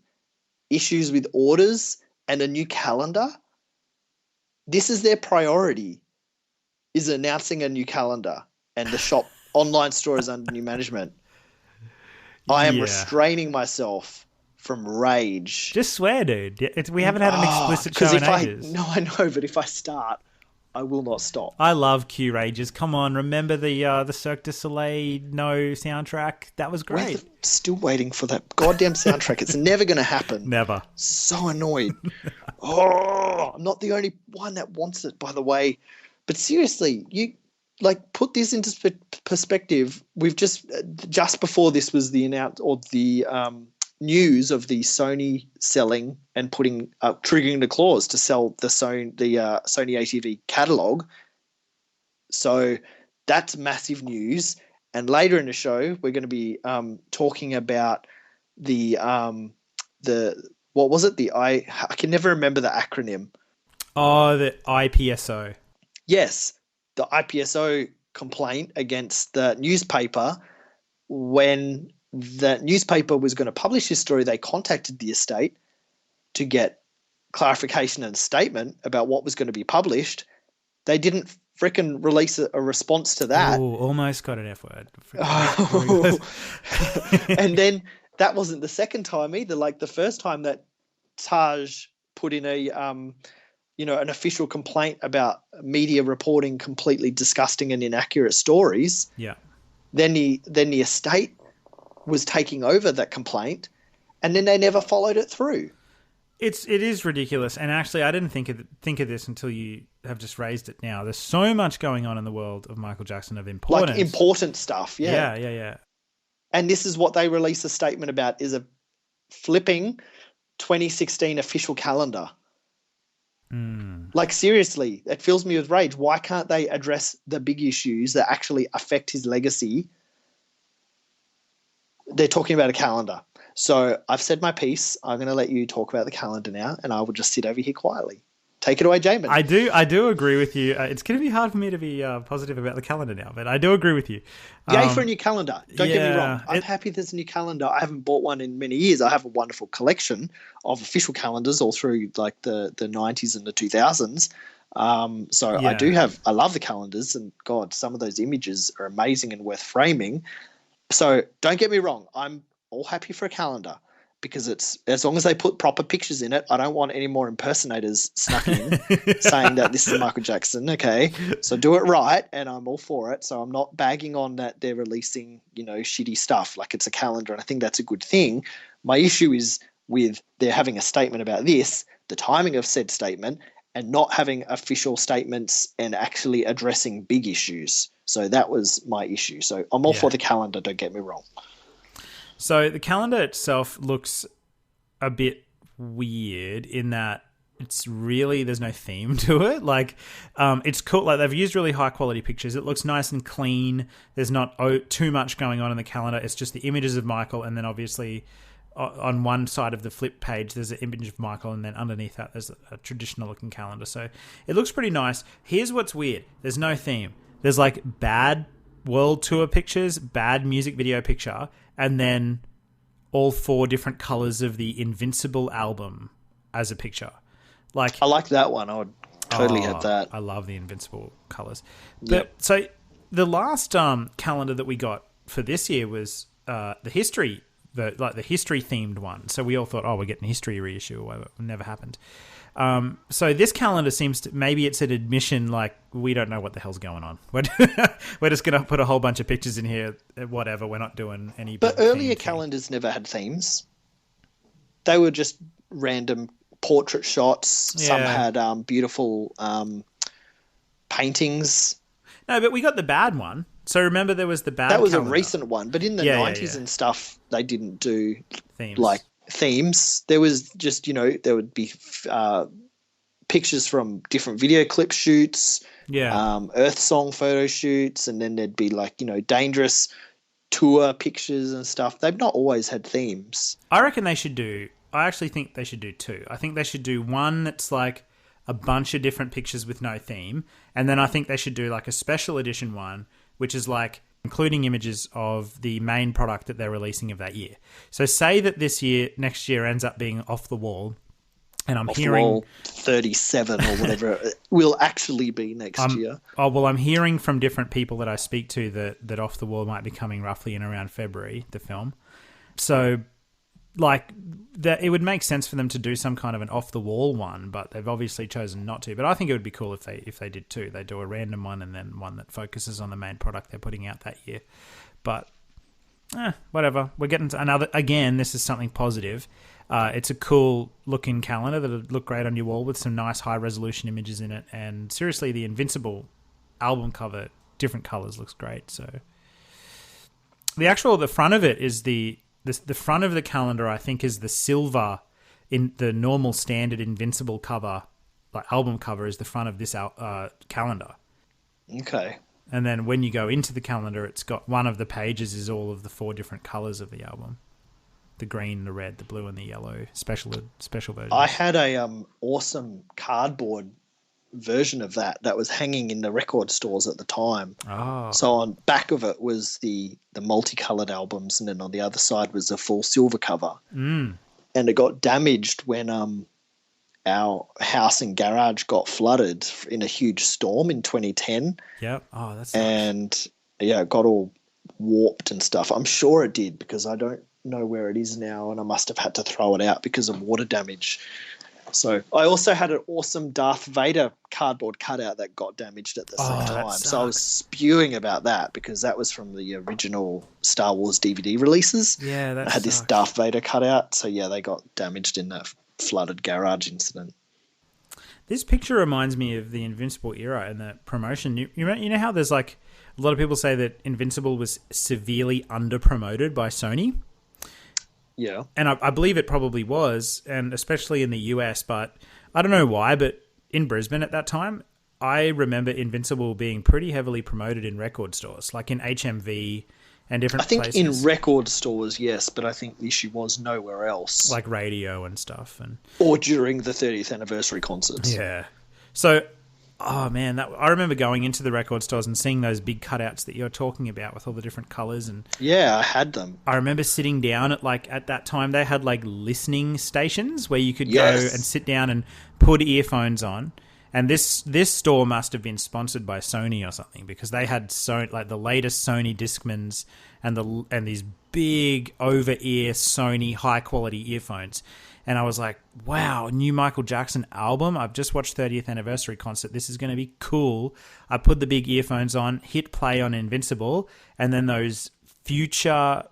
issues with orders, and a new calendar. This is their priority, is announcing a new calendar, and the shop online store is under new management. I am restraining myself from rage. Just swear, dude. We haven't had an explicit show in ages. No, I know, but if I start, I will not stop. I love Q Rages. Come on, remember the Cirque du Soleil No soundtrack? That was great. Still waiting for that goddamn soundtrack. It's never going to happen. Never. So annoyed. I'm not the only one that wants it, by the way. But seriously, you put this into perspective. We've just before this was the news of the Sony selling and triggering the clause to sell the Sony ATV catalog. So that's massive news. And later in the show, we're going to be talking about the what was it? I can never remember the acronym. Oh, the IPSO. Yes, the IPSO complaint against the newspaper. When the newspaper was going to publish this story, they contacted the estate to get clarification and a statement about what was going to be published. They didn't frickin' release a response to that. Oh, almost got an F word. And then that wasn't the second time either. Like the first time that Taj put in an official complaint about media reporting completely disgusting and inaccurate stories. Yeah. Then the estate was taking over that complaint, and then they never followed it through. It is ridiculous, and actually, I didn't think of this until you have just raised it now. There's so much going on in the world of Michael Jackson of importance, like important stuff. Yeah. And this is what they released a statement about: is a flipping 2016 official calendar. Like seriously, it fills me with rage. Why can't they address the big issues that actually affect his legacy? They're talking about a calendar. So I've said my piece. I'm going to let you talk about the calendar now, and I will just sit over here quietly. Take it away, Jamin. I do agree with you. It's going to be hard for me to be positive about the calendar now, but I do agree with you. Yay for a new calendar. Don't get me wrong. I'm happy there's a new calendar. I haven't bought one in many years. I have a wonderful collection of official calendars all through like the 90s and the 2000s. I love the calendars, and God, some of those images are amazing and worth framing. So don't get me wrong. I'm all happy for a calendar, because it's, as long as they put proper pictures in it, I don't want any more impersonators snuck in saying that this is Michael Jackson. Okay, so do it right, and I'm all for it. So I'm not bagging on that they're releasing, shitty stuff. Like, it's a calendar, and I think that's a good thing. My issue is with they're having a statement about this, the timing of said statement, and not having official statements and actually addressing big issues. So that was my issue. So I'm all for the calendar, don't get me wrong. So the calendar itself looks a bit weird in that it's really, there's no theme to it. Like, it's cool. Like, they've used really high quality pictures. It looks nice and clean. There's not too much going on in the calendar. It's just the images of Michael, and then obviously on one side of the flip page there's an image of Michael, and then underneath that there's a traditional looking calendar. So it looks pretty nice. Here's what's weird. There's no theme. There's like bad world tour pictures, bad music video picture, and then all 4 different colors of the Invincible album as a picture. Like, I like that one. I would totally have that. I love the Invincible colors. Yep. So the last calendar that we got for this year was the history, the history themed one. So we all thought, we're getting a history reissue or whatever. It never happened. So this calendar seems to, maybe it's an admission, like, we don't know what the hell's going on. We're just going to put a whole bunch of pictures in here, whatever. We're not doing any. But earlier calendars never had themes. They were just random portrait shots. Yeah. Some had beautiful paintings. No, but we got the bad one. So remember, there was the bad. That was calendar. a recent one, but in the 90s and stuff, they didn't do themes. Like themes. There was just, there would be pictures from different video clip shoots, Earth Song photo shoots, and then there'd be like, dangerous tour pictures and stuff. They've not always had themes. I reckon they should do. I actually think they should do 2. I think they should do one that's like a bunch of different pictures with no theme, and then I think they should do like a special edition one, which is like including images of the main product that they're releasing of that year. So say that next year ends up being Off the Wall, and I'm hearing the Wall 37 or whatever it will actually be next year. Oh, well, I'm hearing from different people that I speak to that Off the Wall might be coming roughly in around February, the film. So, like, that it would make sense for them to do some kind of an off the wall one, but they've obviously chosen not to. But I think it would be cool if they did 2. They do a random one and then one that focuses on the main product they're putting out that year. But whatever. We're getting to another. Again, this is something positive. It's a cool looking calendar that'll look great on your wall with some nice high resolution images in it. And seriously, the Invincible album cover, different colors, looks great. So the front of it is the front of the calendar, I think, is the silver in the normal standard Invincible cover, like album cover, is the front of this calendar. Okay. And then when you go into the calendar, it's got one of the pages is all of the 4 different colors of the album: the green, the red, the blue, and the yellow special version. I had a awesome cardboard version of that was hanging in the record stores at the time. Oh. So on back of it was the multicolored albums, and then on the other side was the full silver cover. And it got damaged when our house and garage got flooded in a huge storm in 2010. Yep. Oh, that's and it got all warped and stuff. I'm sure it did, because I don't know where it is now, and I must have had to throw it out because of water damage. So I also had an awesome Darth Vader cardboard cutout that got damaged at the same time. So I was spewing about that because that was from the original Star Wars DVD releases. Yeah, that I had this Darth Vader cutout. So yeah, they got damaged in that flooded garage incident. This picture reminds me of the Invincible era and the promotion. You know how there's like a lot of people say that Invincible was severely under-promoted by Sony? Yeah. And I believe it probably was, and especially in the US, but I don't know why, but in Brisbane at that time, I remember Invincible being pretty heavily promoted in record stores, like in HMV and different places. I think in record stores, yes, but I think the issue was nowhere else. Like radio and stuff. Or during the 30th anniversary concerts. Yeah. So, oh man, I remember going into the record stores and seeing those big cutouts that you're talking about with all the different colours. And yeah, I had them. I remember sitting down at that time, they had like listening stations where you could go and sit down and put earphones on. And this store must have been sponsored by Sony or something, because they had like the latest Sony Discmans and these big over-ear Sony high-quality earphones. And I was like, wow, new Michael Jackson album. I've just watched 30th anniversary concert. This is going to be cool. I put the big earphones on, hit play on Invincible, and then those future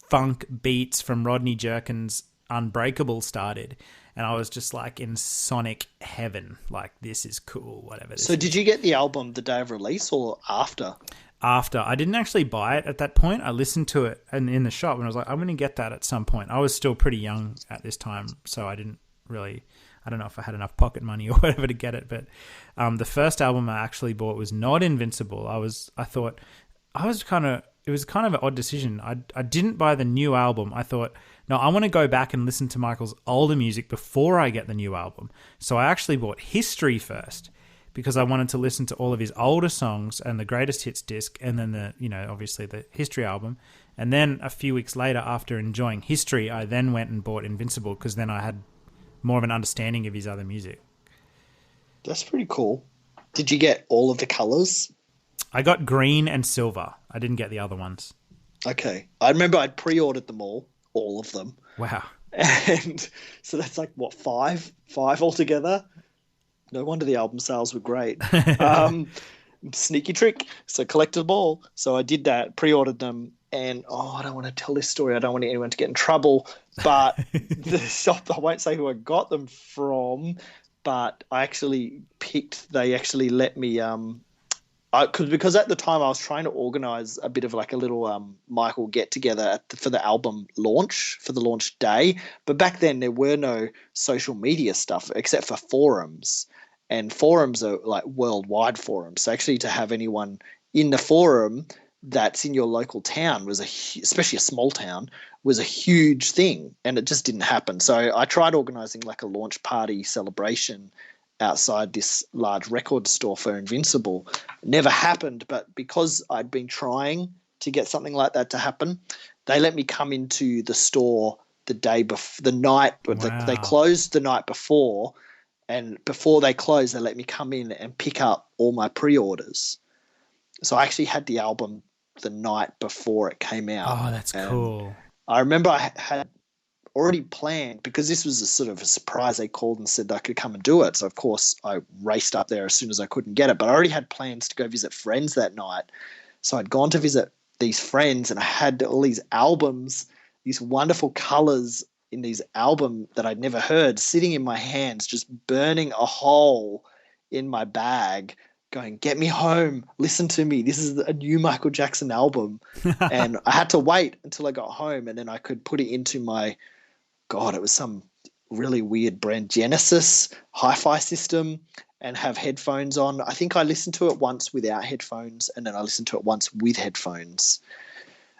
funk beats from Rodney Jerkins' Unbreakable started. And I was just like in sonic heaven. Like, this is cool, whatever. So did you get the album the day of release or after? After. I didn't actually buy it at that point. I listened to it in the shop and I was like, I'm going to get that at some point. I was still pretty young at this time, so I I don't know if I had enough pocket money or whatever to get it, but the first album I actually bought was not Invincible. It was kind of an odd decision. I didn't buy the new album. I thought, no, I want to go back and listen to Michael's older music before I get the new album. So I actually bought History first, because I wanted to listen to all of his older songs and the greatest hits disc, and then obviously the History album. And then a few weeks later, after enjoying History, I then went and bought Invincible, because then I had more of an understanding of his other music. That's pretty cool. Did you get all of the colours? I got green and silver. I didn't get the other ones. Okay. I remember I'd pre-ordered them all of them. Wow. And so that's like, what, five altogether? No wonder the album sales were great. Sneaky trick. So collected them all. So I did that, pre-ordered them, and I don't want to tell this story. I don't want anyone to get in trouble. But the shop, I won't say who I got them from, but I actually they actually let me, because at the time I was trying to organise a bit of like a little Michael get-together for the album launch, for the launch day. But back then there were no social media stuff except for forums. And forums are like worldwide forums. So actually to have anyone in the forum that's in your local town especially a small town, was a huge thing. And it just didn't happen. So I tried organising like a launch party celebration outside this large record store for Invincible. It never happened, but because I'd been trying to get something like that to happen, they let me come into the store the day before, the night, Wow. They closed the night before. And before they closed, they let me come in and pick up all my pre-orders. So I actually had the album the night before it came out. Oh, that's cool. I remember I had already planned, because this was a sort of a surprise. They called and said I could come and do it. So, of course, I raced up there as soon as I couldn't get it. But I already had plans to go visit friends that night. So I'd gone to visit these friends, and I had all these albums, these wonderful colours in these album that I'd never heard, sitting in my hands, just burning a hole in my bag, going, get me home, listen to me. This is a new Michael Jackson album. And I had to wait until I got home, and then I could put it into my, it was some really weird brand, Genesis hi-fi system, and have headphones on. I think I listened to it once without headphones, and then I listened to it once with headphones.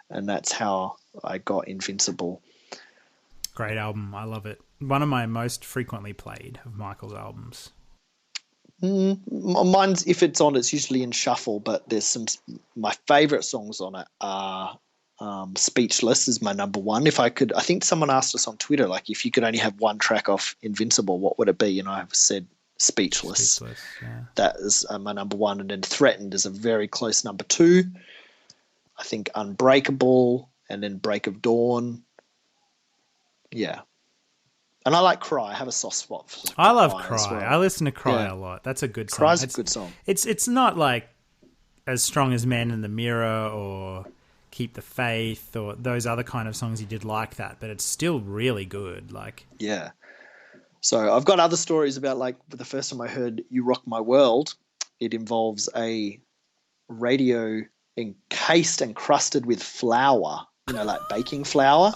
And that's how I got Invincible. Great album. I love it. One of my most frequently played of Michael's albums. Mine's, if it's on, it's usually in shuffle, but there's my favourite songs on it are Speechless is my number one. If I could, I think someone asked us on Twitter, like, if you could only have one track off Invincible, what would it be? And I said Speechless. Yeah. That is my number one. And then Threatened is a very close number two. I think Unbreakable, and then Break of Dawn. Yeah. And I like Cry. I have a soft spot for I love Cry. Well. I listen to Cry a lot. That's a good song. Cry's a good song. It's not like as strong as Man in the Mirror or Keep the Faith or those other kind of songs you did like that, but it's still really good. Yeah. So I've got other stories about, like, the first time I heard You Rock My World, it involves a radio encased and crusted with flour, like baking flour.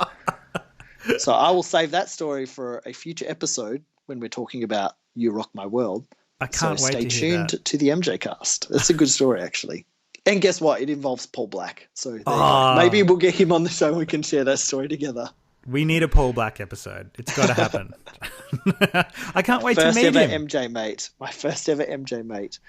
So I will save that story for a future episode when we're talking about You Rock My World. I can't wait to hear that. Stay tuned to the MJCast. It's a good story, actually. And guess what? It involves Paul Black. So maybe we'll get him on the show and we can share that story together. We need a Paul Black episode. It's got to happen. I can't wait to meet him. First ever MJ mate. My first ever MJ mate.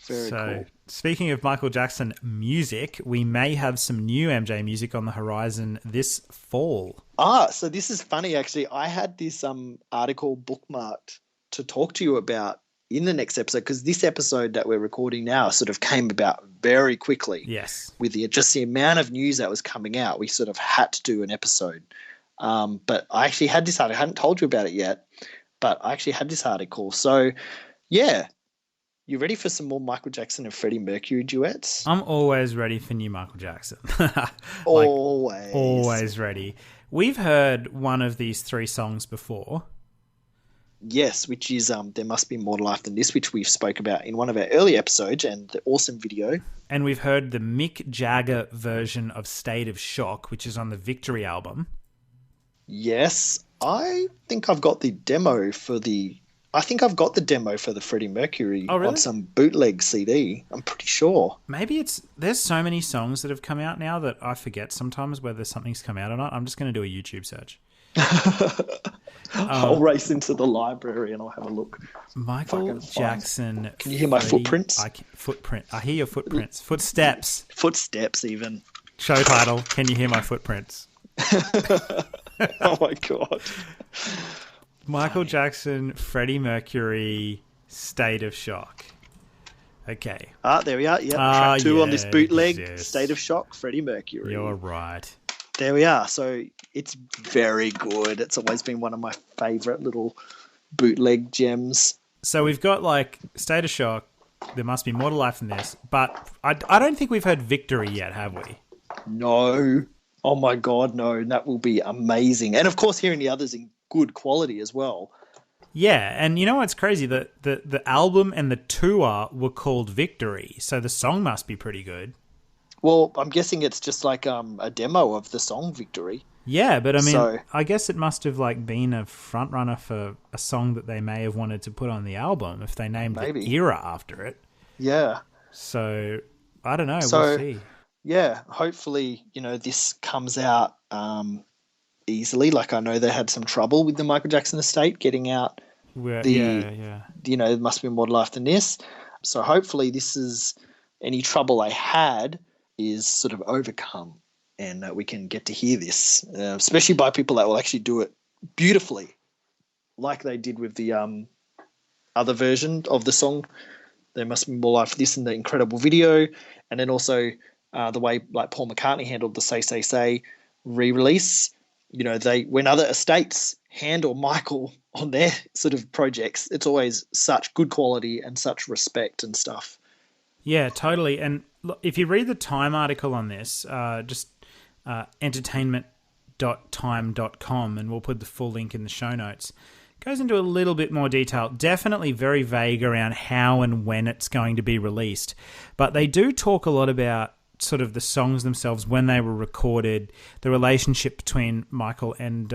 Very cool. Speaking of Michael Jackson music, we may have some new MJ music on the horizon this fall. So this is funny, actually. I had this article bookmarked to talk to you about in the next episode, because this episode that we're recording now sort of came about very quickly. Yes. With just the amount of news that was coming out, we sort of had to do an episode. But I actually had this article. I hadn't told you about it yet, but I actually had this article. So, yeah. You ready for some more Michael Jackson and Freddie Mercury duets? I'm always ready for new Michael Jackson. Always ready. We've heard one of these three songs before. Yes, which is There Must Be More to Life Than This, which we've spoke about in one of our early episodes, and the awesome video. And we've heard the Mick Jagger version of State of Shock, which is on the Victory album. Yes, I think I've got the demo for the. I think I've got the demo for the Freddie Mercury Oh, really? on some bootleg CD. I'm pretty sure. Maybe there's so many songs that have come out now that I forget sometimes whether something's come out or not. I'm just going to do a YouTube search. I'll race into the library and I'll have a look. Michael Jackson. Can you hear my footprints? I hear your footprints. Footsteps. Footsteps, even. Show title. Can you hear my footprints? Oh my God. Michael Jackson, Freddie Mercury, State of Shock. Okay. There we are. Yep. Track 2 on this bootleg. Yes. State of Shock, Freddie Mercury. You're right. There we are. So it's very good. It's always been one of my favourite little bootleg gems. So we've got like State of Shock. There must be more to life than this. But I don't think we've heard Victory yet, have we? No. Oh my God, no. That will be amazing. And of course, hearing the others in good quality as well. Yeah, and you know what's crazy? The album and the tour were called Victory, so the song must be pretty good. Well, I'm guessing it's just like a demo of the song Victory. Yeah, but I mean, I guess it must have like been a front runner for a song that they may have wanted to put on the album if they named the era after it. Yeah. So I don't know. We'll see. Yeah, hopefully, this comes out easily. Like I know they had some trouble with the Michael Jackson estate getting out. There must be more to life than this. So hopefully this is any trouble they had is sort of overcome and we can get to hear this, especially by people that will actually do it beautifully like they did with the other version of the song. There must be more life for this in the incredible video. And then also the way like Paul McCartney handled the Say, Say, Say re-release. When other estates handle Michael on their sort of projects, it's always such good quality and such respect and stuff. Yeah, totally. And look, if you read the Time article on this, just entertainment.time.com, and we'll put the full link in the show notes, goes into a little bit more detail. Definitely very vague around how and when it's going to be released. But they do talk a lot about sort of the songs themselves, when they were recorded, the relationship between Michael and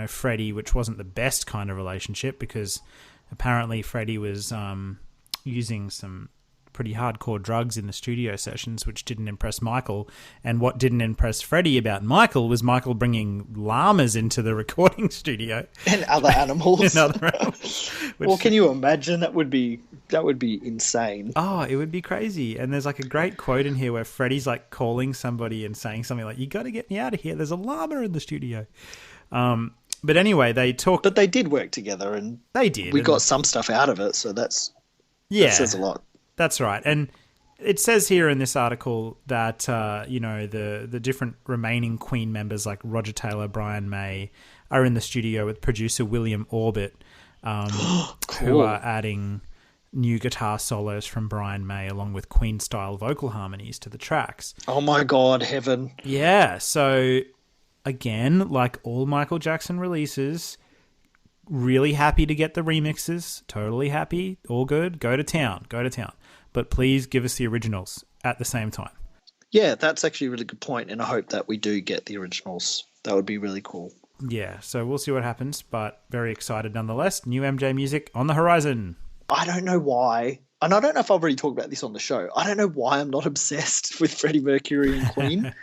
Freddie, which wasn't the best kind of relationship because apparently Freddie was using some pretty hardcore drugs in the studio sessions, which didn't impress Michael. And what didn't impress Freddie about Michael was Michael bringing llamas into the recording studio and other animals. Well, can you imagine? That would be insane. Oh, it would be crazy. And there's like a great quote in here where Freddie's like calling somebody and saying something like, "You got to get me out of here. There's a llama in the studio." But anyway, they talked. But they did work together, and they did. We got some stuff out of it, so that says a lot. That's right. And it says here in this article that the different remaining Queen members like Roger Taylor, Brian May are in the studio with producer William Orbit, who are adding new guitar solos from Brian May along with Queen-style vocal harmonies to the tracks. Oh my God, heaven. Yeah, so again, like all Michael Jackson releases, really happy to get the remixes, totally happy, all good, go to town. But please give us the originals at the same time. Yeah, that's actually a really good point, and I hope that we do get the originals. That would be really cool. Yeah, so we'll see what happens, but very excited nonetheless. New MJ music on the horizon. I don't know why, and I don't know if I've already talked about this on the show, I don't know why I'm not obsessed with Freddie Mercury and Queen.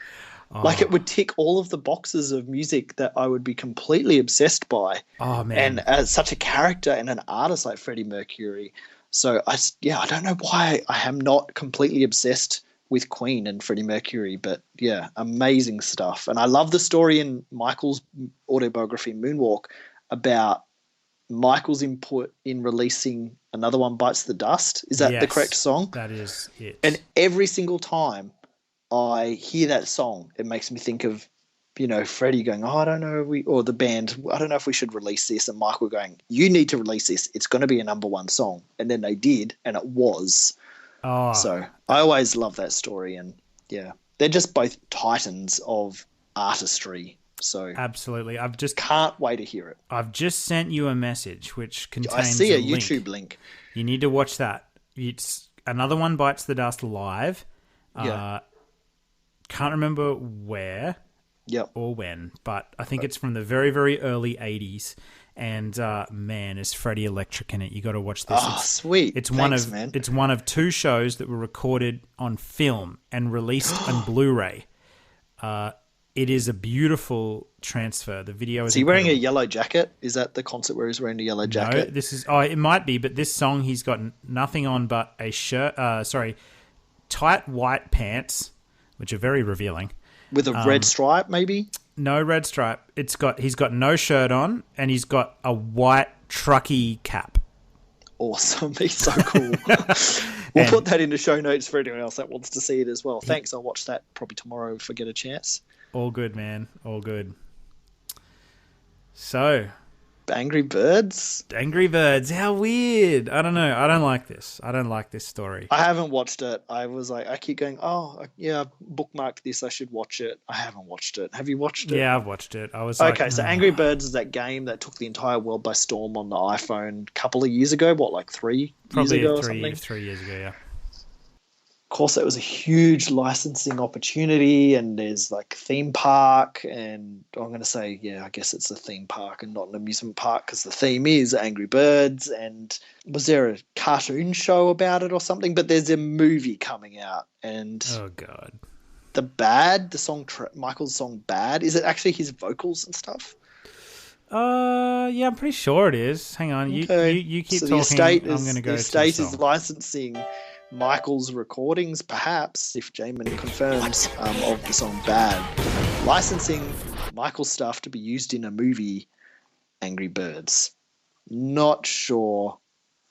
Like it would tick all of the boxes of music that I would be completely obsessed by. Oh, man. And as such a character and an artist like Freddie Mercury. So, I don't know why I am not completely obsessed with Queen and Freddie Mercury, but yeah, amazing stuff. And I love the story in Michael's autobiography, Moonwalk, about Michael's input in releasing Another One Bites the Dust. Is that the correct song? That is it. And every single time I hear that song, it makes me think of, Freddie going, "Oh, I don't know, or the band, I don't know if we should release this," and Michael going, "You need to release this. It's going to be a number one song." And then they did, and it was. Oh. So I always love that story, and yeah, they're just both titans of artistry. So absolutely, can't wait to hear it. I've just sent you a message which contains. I see a link. YouTube link. You need to watch that. It's Another One Bites the Dust live. Yeah. Can't remember where. Yep. or when, but I think it's from the very, very early 80s. And man, is Freddie Electric in it. You got to watch this. Oh, sweet. It's Thanks, man. It's one of 2 shows that were recorded on film and released on Blu-ray. It is a beautiful transfer. The video is. Is he wearing a yellow jacket? Is that the concert where he's wearing a yellow jacket? No, this is. Oh, it might be, but this song he's got nothing on but a shirt. Tight white pants, which are very revealing. With a red stripe, maybe. No red stripe. He's got no shirt on, and he's got a white trucky cap. Awesome. He's so cool. We'll put that in the show notes for anyone else that wants to see it as well. Thanks. I'll watch that probably tomorrow if I get a chance. All good, man. All good. So, Angry Birds? Angry Birds. How weird. I don't know. I don't like this. I don't like this story. I haven't watched it. I was like, I keep going, oh, yeah, I've bookmarked this. I should watch it. I haven't watched it. Have you watched it? Yeah, I've watched it. I was okay, so Angry Birds is that game that took the entire world by storm on the iPhone a couple of years ago. What, like 3 years ago or something? 3 years ago, yeah. Of course, it was a huge licensing opportunity, and there's like theme park, and I'm going to say, yeah, I guess it's a theme park and not an amusement park because the theme is Angry Birds. And was there a cartoon show about it or something? But there's a movie coming out, and oh god, the song Michael's song "Bad." Is it actually his vocals and stuff? Yeah, I'm pretty sure it is. Hang on, okay. you keep so talking. I'm going to go. The estate is licensing Michael's recordings, perhaps, if Jamin confirms, of the song Bad. Licensing Michael's stuff to be used in a movie, Angry Birds. Not sure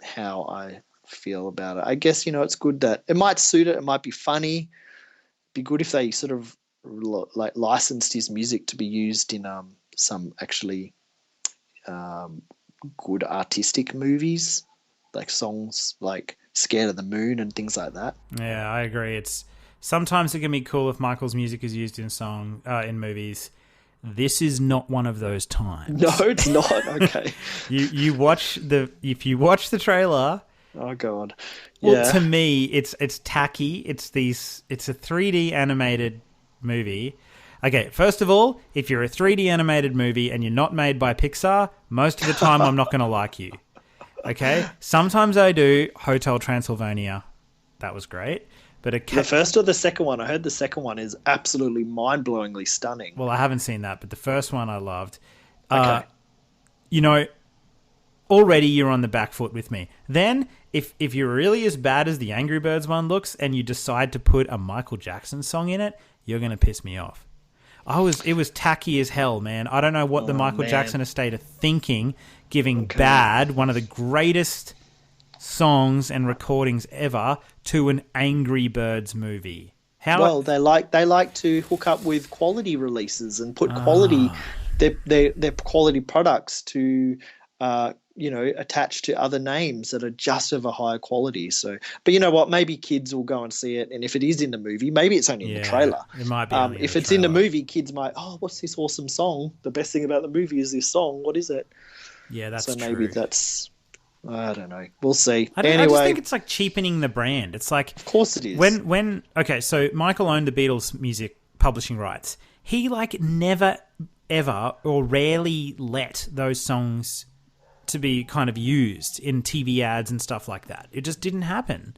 how I feel about it. I guess, it's good that it might suit it. It might be funny. Be good if they sort of like licensed his music to be used in some actually good artistic movies, like songs like Scared of the Moon and things like that. Yeah, I agree. Sometimes it can be cool if Michael's music is used in in movies. This is not one of those times. No, it's not. Okay. If you watch the trailer. Oh god. Well, to me, it's tacky. It's a 3D animated movie. Okay, first of all, if you're a 3D animated movie and you're not made by Pixar, most of the time I'm not going to like you. Okay? Sometimes I do. Hotel Transylvania. That was great. But the first or the second one? I heard the second one is absolutely mind-blowingly stunning. Well, I haven't seen that, but the first one I loved. Okay. Already you're on the back foot with me. Then, if you're really as bad as the Angry Birds one looks and you decide to put a Michael Jackson song in it, you're going to piss me off. It was tacky as hell, man. I don't know what the Michael Jackson estate are thinking, giving Bad, one of the greatest songs and recordings ever, to an Angry Birds movie. Well, they like to hook up with quality releases and put quality their quality products to attached to other names that are just of a higher quality. So, but you know what? Maybe kids will go and see it, and if it is in the movie, maybe it's only in the trailer. It might be. If it's in the movie, kids might, what's this awesome song? The best thing about the movie is this song. What is it? Yeah, that's true. So maybe that's, I don't know. We'll see. I just think it's like cheapening the brand. It's like, of course it is. Okay, so Michael owned the Beatles music publishing rights. He never, ever, or rarely let those songs to be kind of used in TV ads and stuff like that. It just didn't happen.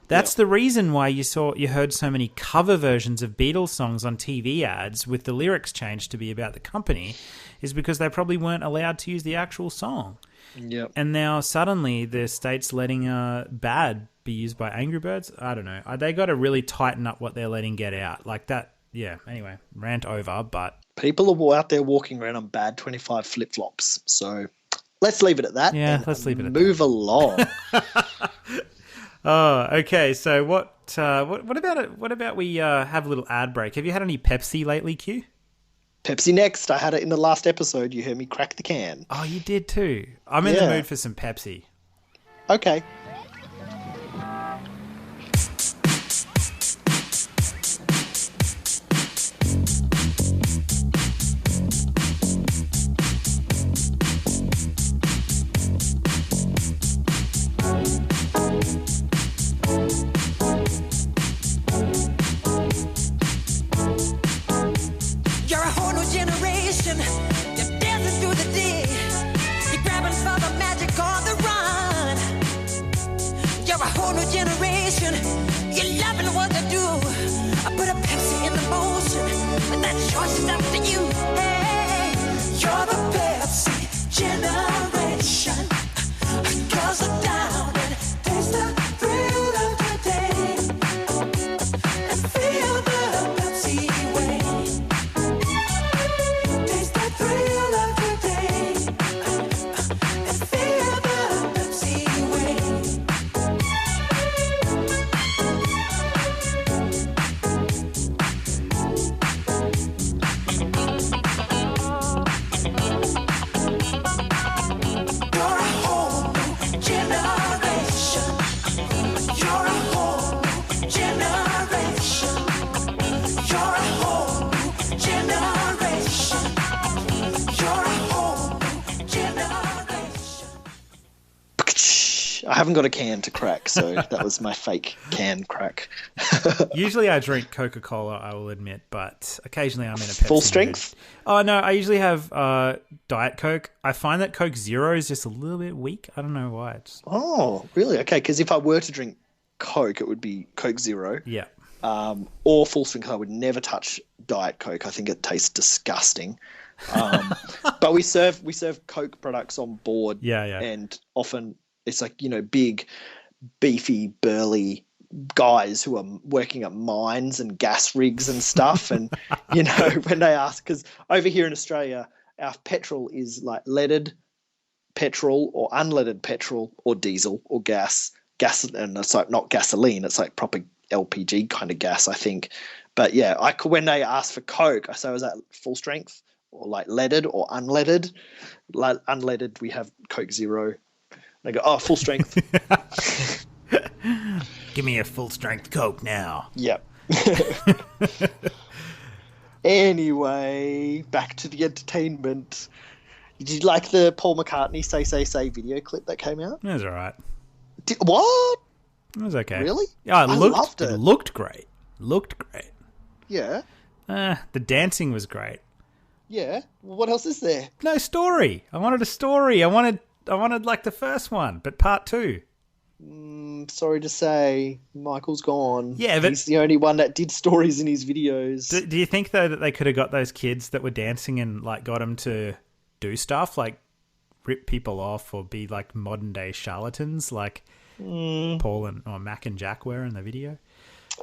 That's the reason why you heard so many cover versions of Beatles songs on TV ads with the lyrics changed to be about the company, is because they probably weren't allowed to use the actual song. Yep. And now suddenly the state's letting Bad be used by Angry Birds. I don't know. They got to really tighten up what they're letting get out. Like that. Yeah. Anyway, rant over, but people are out there walking around on Bad 25 flip-flops. So let's leave it at that. Yeah, let's leave it at that. Move along. Oh, okay. So what about it? What about we have a little ad break? Have you had any Pepsi lately, Q? Pepsi next. I had it in the last episode. You heard me crack the can. Oh, you did too. I'm in the mood for some Pepsi. Okay. You're a that choice is up to you. Hey, you're the Pepsi generation. Guzzle down and taste the thrill of the day. And feel the Pepsi way. Taste the thrill of the day. And feel the Pepsi way. You're a whole new generation. You're a whole new generation. You're a whole new generation. You're a whole new generation. I haven't got a can to crack, so that was my fake can crack. Usually I drink Coca-Cola, I will admit, but occasionally I'm in a Pepsi Full mood. strength? Oh, no, I usually have Diet Coke. I find that Coke Zero is just a little bit weak. I don't know why. It's... Oh, really? Okay, because if I were to drink Coke, it would be Coke Zero. Yeah. Or full strength. I would never touch Diet Coke. I think it tastes disgusting. But we serve Coke products on board. Yeah. And often it's like, big, beefy, burly guys who are working at mines and gas rigs and stuff. And, when they ask, because over here in Australia, our petrol is like leaded petrol or unleaded petrol or diesel or gas, and it's like not gasoline. It's like proper LPG kind of gas, I think. But yeah, when they ask for Coke, I say, is that full strength or like leaded or unleaded? Like unleaded, we have Coke Zero. They go, oh, full strength. Give me a full strength Coke now. Yep. Anyway, back to the entertainment. Did you like the Paul McCartney Say Say Say video clip that came out? It was all right. What? It was okay. Really? Yeah, I loved it. It looked great. Yeah. The dancing was great. Yeah. Well, what else is there? No story. I wanted a story. I wanted like the first one, but part 2. Sorry to say, Michael's gone. Yeah, but he's the only one that did stories in his videos. Do you think though that they could have got those kids that were dancing and like got them to do stuff like rip people off or be like modern day charlatans like Paul or Mac and Jack were in the video?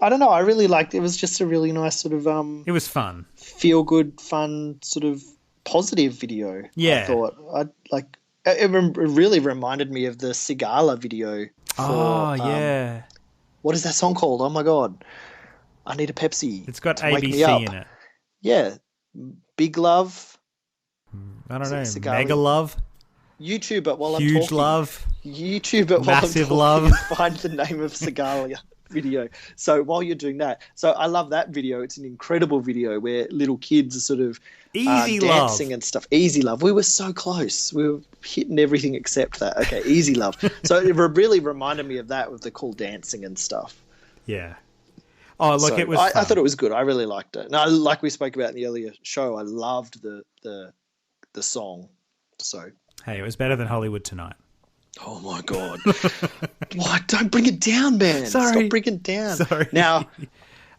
I don't know. I really liked it. It was just a really nice sort of it was fun, feel good, fun sort of positive video. Yeah, I thought it really reminded me of the Sigala video. Yeah. What is that song called? Oh my god, I need a Pepsi. It's got ABC in it. Yeah, Big Love. I don't know. Sigala. Mega Love. YouTube it while Huge I'm talking. Love. YouTube it while Massive I'm talking. Love. Find the name of Sigala video. So while you're doing that, so I love that video. It's an incredible video where little kids are sort of dancing and stuff. Easy Love. We were so close. We were hitting everything except that. Okay, Easy Love. So it really reminded me of that with the cool dancing and stuff. Yeah. Oh, look, so it was. I thought it was good. I really liked it. Now, like we spoke about in the earlier show, I loved the song. So hey, it was better than Hollywood Tonight. Oh my god! Why don't bring it down, man? Sorry. Stop bringing it down. Sorry. Now,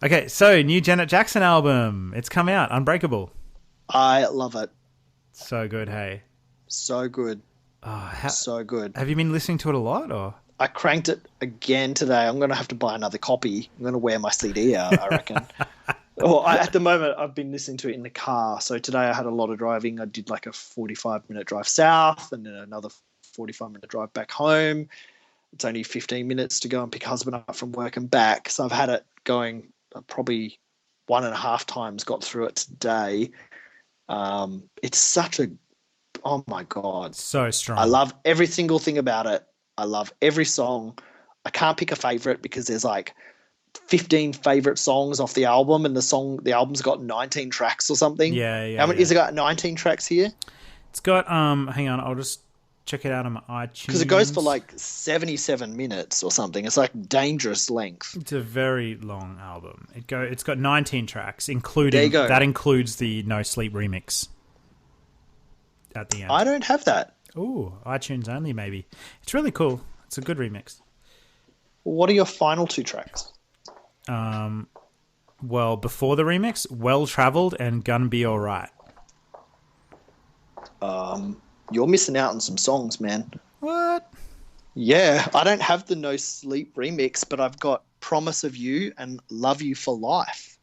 okay. So new Janet Jackson album. It's come out. Unbreakable. I love it. So good. Hey. So good. Oh, so good. Have you been listening to it a lot, or? I cranked it again today. I'm going to have to buy another copy. I'm going to wear my CD out, I reckon. At the moment, I've been listening to it in the car. So today I had a lot of driving. I did like a 45-minute drive south and then another 45-minute drive back home. It's only 15 minutes to go and pick husband up from work and back. So I've had it going probably 1.5 times, got through it today. It's such a, oh my God. So strong. I love every single thing about it. I love every song. I can't pick a favorite because there's like 15 favorite songs off the album, and the album's got 19 tracks or something. Yeah. How many? Is it got 19 tracks here? It's got hang on, I'll just check it out on my iTunes. Because it goes for like 77 minutes or something. It's like dangerous length. It's a very long album. It's got 19 tracks, including that includes the No Sleep remix at the end. I don't have that. Ooh, iTunes only maybe. It's really cool. It's a good remix. What are your final 2 tracks? Well, before the remix, Well Traveled and Gonna Be Alright. You're missing out on some songs, man. What? Yeah, I don't have the No Sleep remix, but I've got Promise of You and Love You for Life.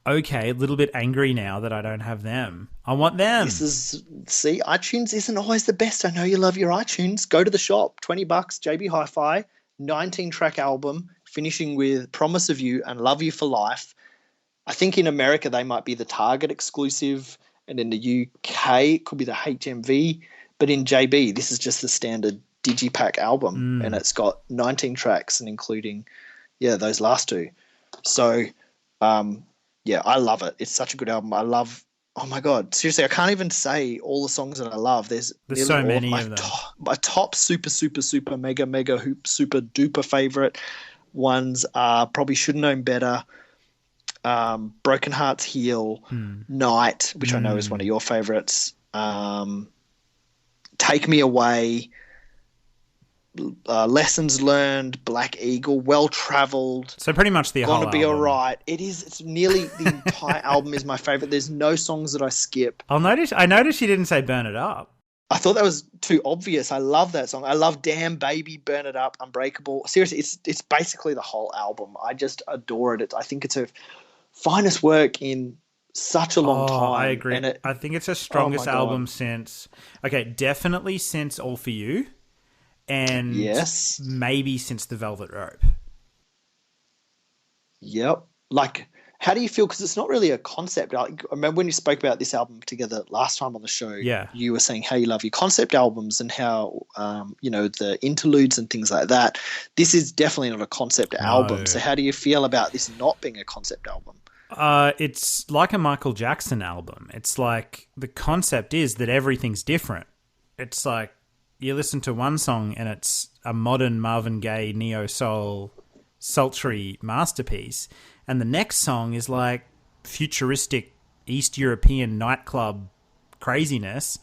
Okay, a little bit angry now that I don't have them. I want them. See, iTunes isn't always the best. I know you love your iTunes. Go to the shop, $20, JB Hi-Fi, 19-track album, finishing with Promise of You and Love You for Life. I think in America they might be the Target exclusive, and in the UK it could be the HMV. But in JB, this is just the standard Digipack album, and it's got 19 tracks and including, those last two. So, I love it. It's such a good album. I love, oh my God, seriously, I can't even say all the songs that I love. There's so many of them. My top super, super, super, mega, mega, hoop, super duper favorite ones are probably Should Have Known Better, Broken Hearts Heal, Night, which I know is one of your favorites, Take Me Away, Lessons Learned, Black Eagle, Well Traveled. So pretty much the whole album. Gonna Be Alright. It's nearly the entire album is my favorite. There's no songs that I skip. I noticed you didn't say Burn It Up. I thought that was too obvious. I love that song. I love Damn Baby, Burn It Up, Unbreakable. Seriously, it's basically the whole album. I just adore it. I think it's her finest work in such a long time. I agree. I think it's her strongest album since, definitely since All For You. And maybe since The Velvet Rope. Yep. Like, how do you feel? Because it's not really a concept. I remember when you spoke about this album together last time on the show, you were saying how you love your concept albums and how, the interludes and things like that. This is definitely not a concept album. So how do you feel about this not being a concept album? It's like a Michael Jackson album. It's like the concept is that everything's different. It's like, you listen to one song and it's a modern Marvin Gaye neo-soul sultry masterpiece, and the next song is like futuristic East European nightclub craziness,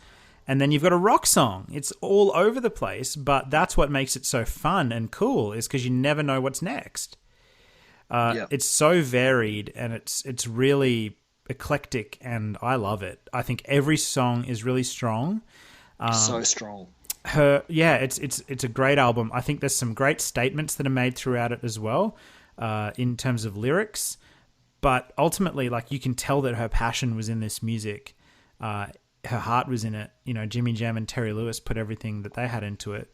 and then you've got a rock song. It's all over the place, but that's what makes it so fun and cool, is because you never know what's next. It's so varied and it's really eclectic, and I love it. I think every song is really strong. So strong. It's a great album. I think there's some great statements that are made throughout it as well, in terms of lyrics. But ultimately, like, you can tell that her passion was in this music. Her heart was in it. Jimmy Jam and Terry Lewis put everything that they had into it.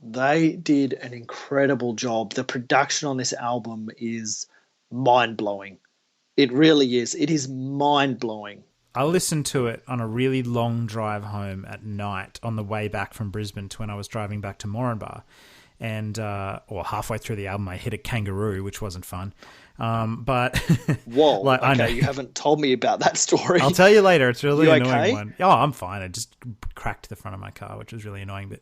They did an incredible job. The production on this album is mind-blowing. It really is. It is mind-blowing. I listened to it on a really long drive home at night on the way back from Brisbane to when I was driving back to Moranbah. And, halfway through the album, I hit a kangaroo, which wasn't fun. But whoa, I know. You haven't told me about that story. I'll tell you later. It's really annoying okay? one. Oh, I'm fine. I just cracked the front of my car, which was really annoying. But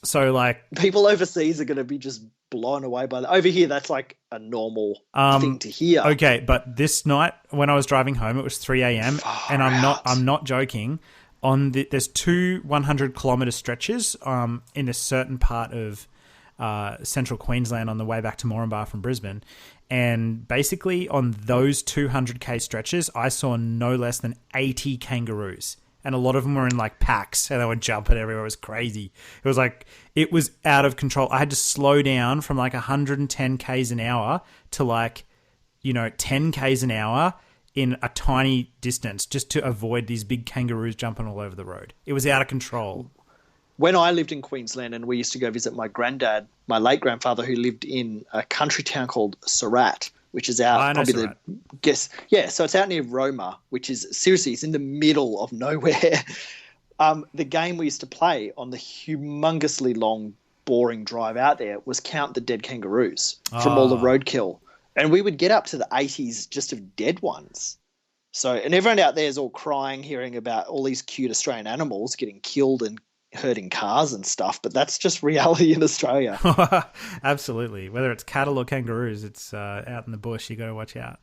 so like people overseas are going to be just blown away by that. Over here, that's like a normal thing to hear. Okay, but this night when I was driving home, it was 3 a.m. and I'm not joking. There's two 100-kilometre stretches in a certain part of central Queensland on the way back to Moranbah from Brisbane. And basically on those 200k stretches, I saw no less than 80 kangaroos. And a lot of them were in like packs and they were jumping everywhere. It was crazy. It was out of control. I had to slow down from like 110 k's an hour to 10 k's an hour in a tiny distance just to avoid these big kangaroos jumping all over the road. It was out of control. When I lived in Queensland and we used to go visit my granddad, my late grandfather, who lived in a country town called Surat, which is out so it's out near Roma, which is seriously, it's in the middle of nowhere. The game we used to play on the humongously long, boring drive out there was count the dead kangaroos from all the roadkill. And we would get up to the 80s just of dead ones. So, and everyone out there is all crying, hearing about all these cute Australian animals getting killed and hurting cars and stuff, but that's just reality in Australia. Absolutely. Whether it's cattle or kangaroos, it's out in the bush. You got to watch out.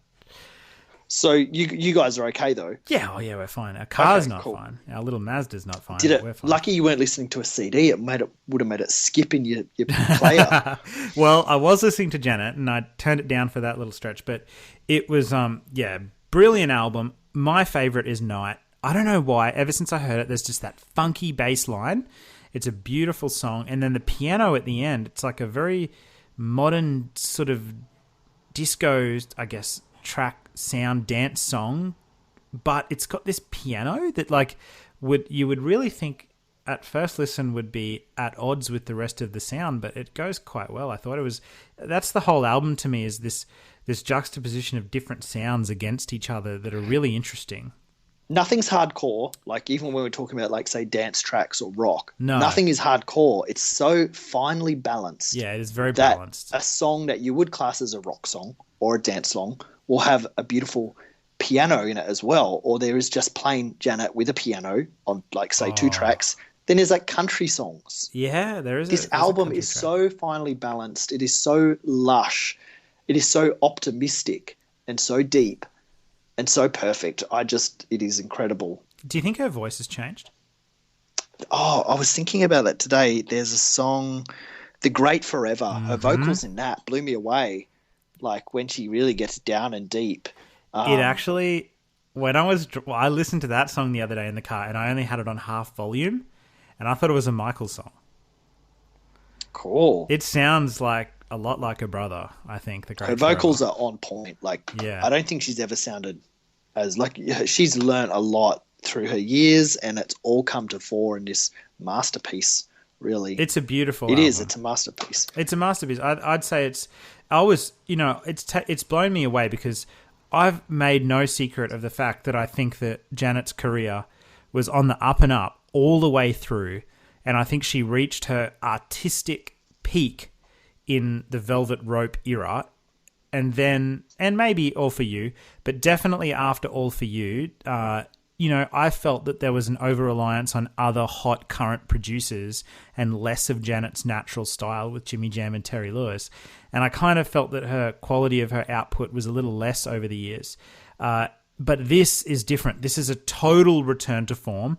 So you guys are okay though. Yeah, oh yeah, we're fine. Our car's not cool. fine. Our little Mazda's not fine. Did but it? We're fine. Lucky you weren't listening to a CD. Would have made it skip in your player. Well, I was listening to Janet and I turned it down for that little stretch, but it was brilliant album. My favorite is Night. I don't know why. Ever since I heard it, there's just that funky bass line. It's a beautiful song, and then the piano at the end. It's like a very modern sort of disco, I guess, track sound dance song, but it's got this piano that you would really think at first listen would be at odds with the rest of the sound, but it goes quite well. I thought that's the whole album to me, is this juxtaposition of different sounds against each other that are really interesting. Nothing's hardcore, like even when we're talking about, like, say, dance tracks or rock. No. Nothing is hardcore. It's so finely balanced. Yeah, it is very that balanced. A song that you would class as a rock song or a dance song will have a beautiful piano in it as well, or there is just plain Janet with a piano on, like, say, 2 tracks. Then there's like country songs. Yeah, there's this album is so finely balanced. It is so lush. It is so optimistic and so deep and so perfect. It is incredible. Do you think her voice has changed? Oh, I was thinking about that today. There's a song, The Great Forever. Her vocals in that blew me away. Like when she really gets down and deep. It actually, I listened to that song the other day in the car, and I only had it on half volume, and I thought it was a Michael song. Cool. It sounds like a lot like her brother, I think. Her vocals are on point. Like, yeah. I don't think she's ever sounded as like, she's learned a lot through her years, and it's all come to fore in this masterpiece. Really, it's a beautiful. It album. is. It's a masterpiece. It's a masterpiece. I'd say it's. It's blown me away because I've made no secret of the fact that I think that Janet's career was on the up and up all the way through, and I think she reached her artistic peak in the Velvet Rope era, and maybe All For You, but definitely after All For You, I felt that there was an over-reliance on other hot current producers and less of Janet's natural style with Jimmy Jam and Terry Lewis. And I kind of felt that her quality of her output was a little less over the years. But this is different. This is a total return to form.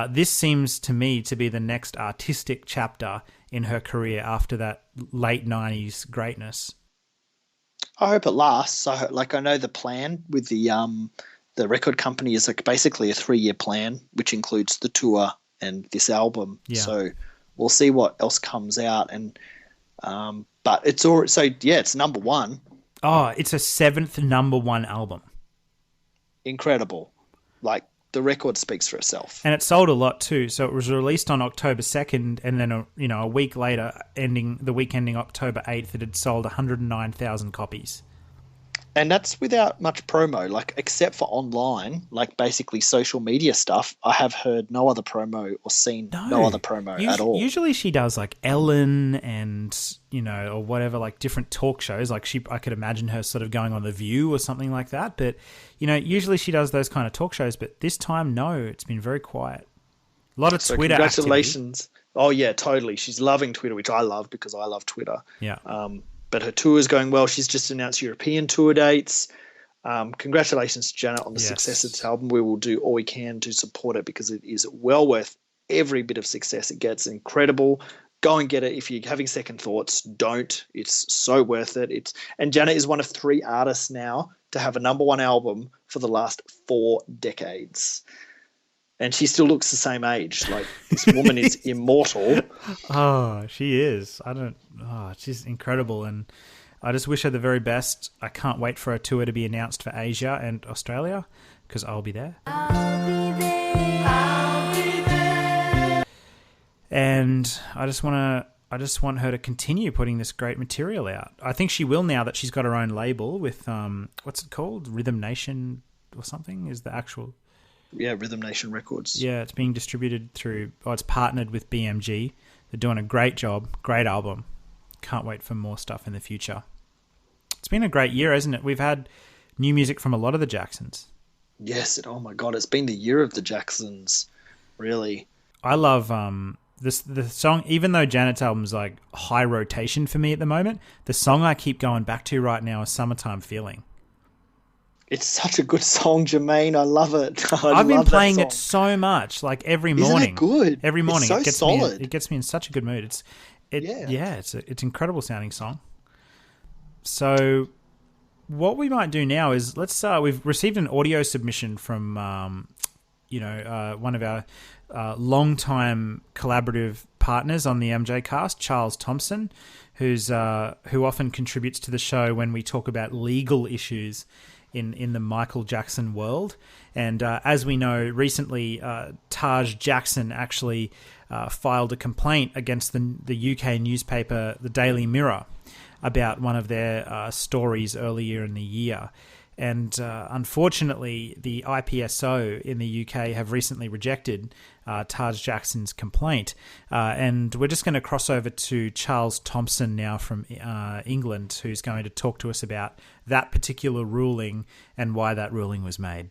This seems to me to be the next artistic chapter in her career after that late 90s greatness. I hope it lasts. I know the plan with the record company is like basically a 3-year plan, which includes the tour and this album. Yeah. So we'll see what else comes out. And but it's all it's number one. Oh, it's a 7th number one album. Incredible. Like, the record speaks for itself. And it sold a lot too. So it was released on October 2nd, and then a week later, ending October 8th, it had sold 109,000 copies. And that's without much promo, like, except for online, like basically social media stuff. I have heard no other promo or seen no other promo at all. Usually she does like Ellen and, or whatever, like different talk shows. Like I could imagine her sort of going on The View or something like that. But, usually she does those kind of talk shows. But this time, no, it's been very quiet. A lot of Twitter congratulations. activity. Oh, yeah, totally. She's loving Twitter, which I love because I love Twitter. Yeah. But her tour is going well. She's just announced European tour dates. Congratulations to Janet on the success of this album. We will do all we can to support it because it is well worth every bit of success it gets. Incredible. Go and get it. If you're having second thoughts, don't. It's so worth it. And Janet is one of 3 artists now to have a number one album for the last 4 decades. And she still looks the same age. Like, this woman is immortal. Oh, she is. She's incredible. And I just wish her the very best. I can't wait for her tour to be announced for Asia and Australia because I'll be there. I'll be there. I'll be there. And I just want her to continue putting this great material out. I think she will now that she's got her own label with, what's it called? Rhythm Nation or something is the actual... Yeah, Rhythm Nation Records. Yeah, it's being distributed it's partnered with BMG. They're doing a great job, great album. Can't wait for more stuff in the future. It's been a great year, hasn't it? We've had new music from a lot of the Jacksons. Yes, oh my God, it's been the year of the Jacksons, really. I love the song, even though Janet's album's like high rotation for me at the moment, the song I keep going back to right now is Summertime Feeling. It's such a good song, Jermaine. I love it. I've been love that playing it song. so much, like every Isn't morning. it good? Every morning, It's so solid. it gets me in such a good mood. It's an incredible sounding song. So, what we might do now is we've received an audio submission from one of our long-time collaborative partners on the MJCast, Charles Thompson, who often contributes to the show when we talk about legal issues in the Michael Jackson world. And as we know, recently Taj Jackson actually filed a complaint against the UK newspaper, the Daily Mirror, about one of their stories earlier in the year. And unfortunately, the IPSO in the UK have recently rejected Taj Jackson's complaint. And we're just going to cross over to Charles Thompson now from England, who's going to talk to us about that particular ruling and why that ruling was made.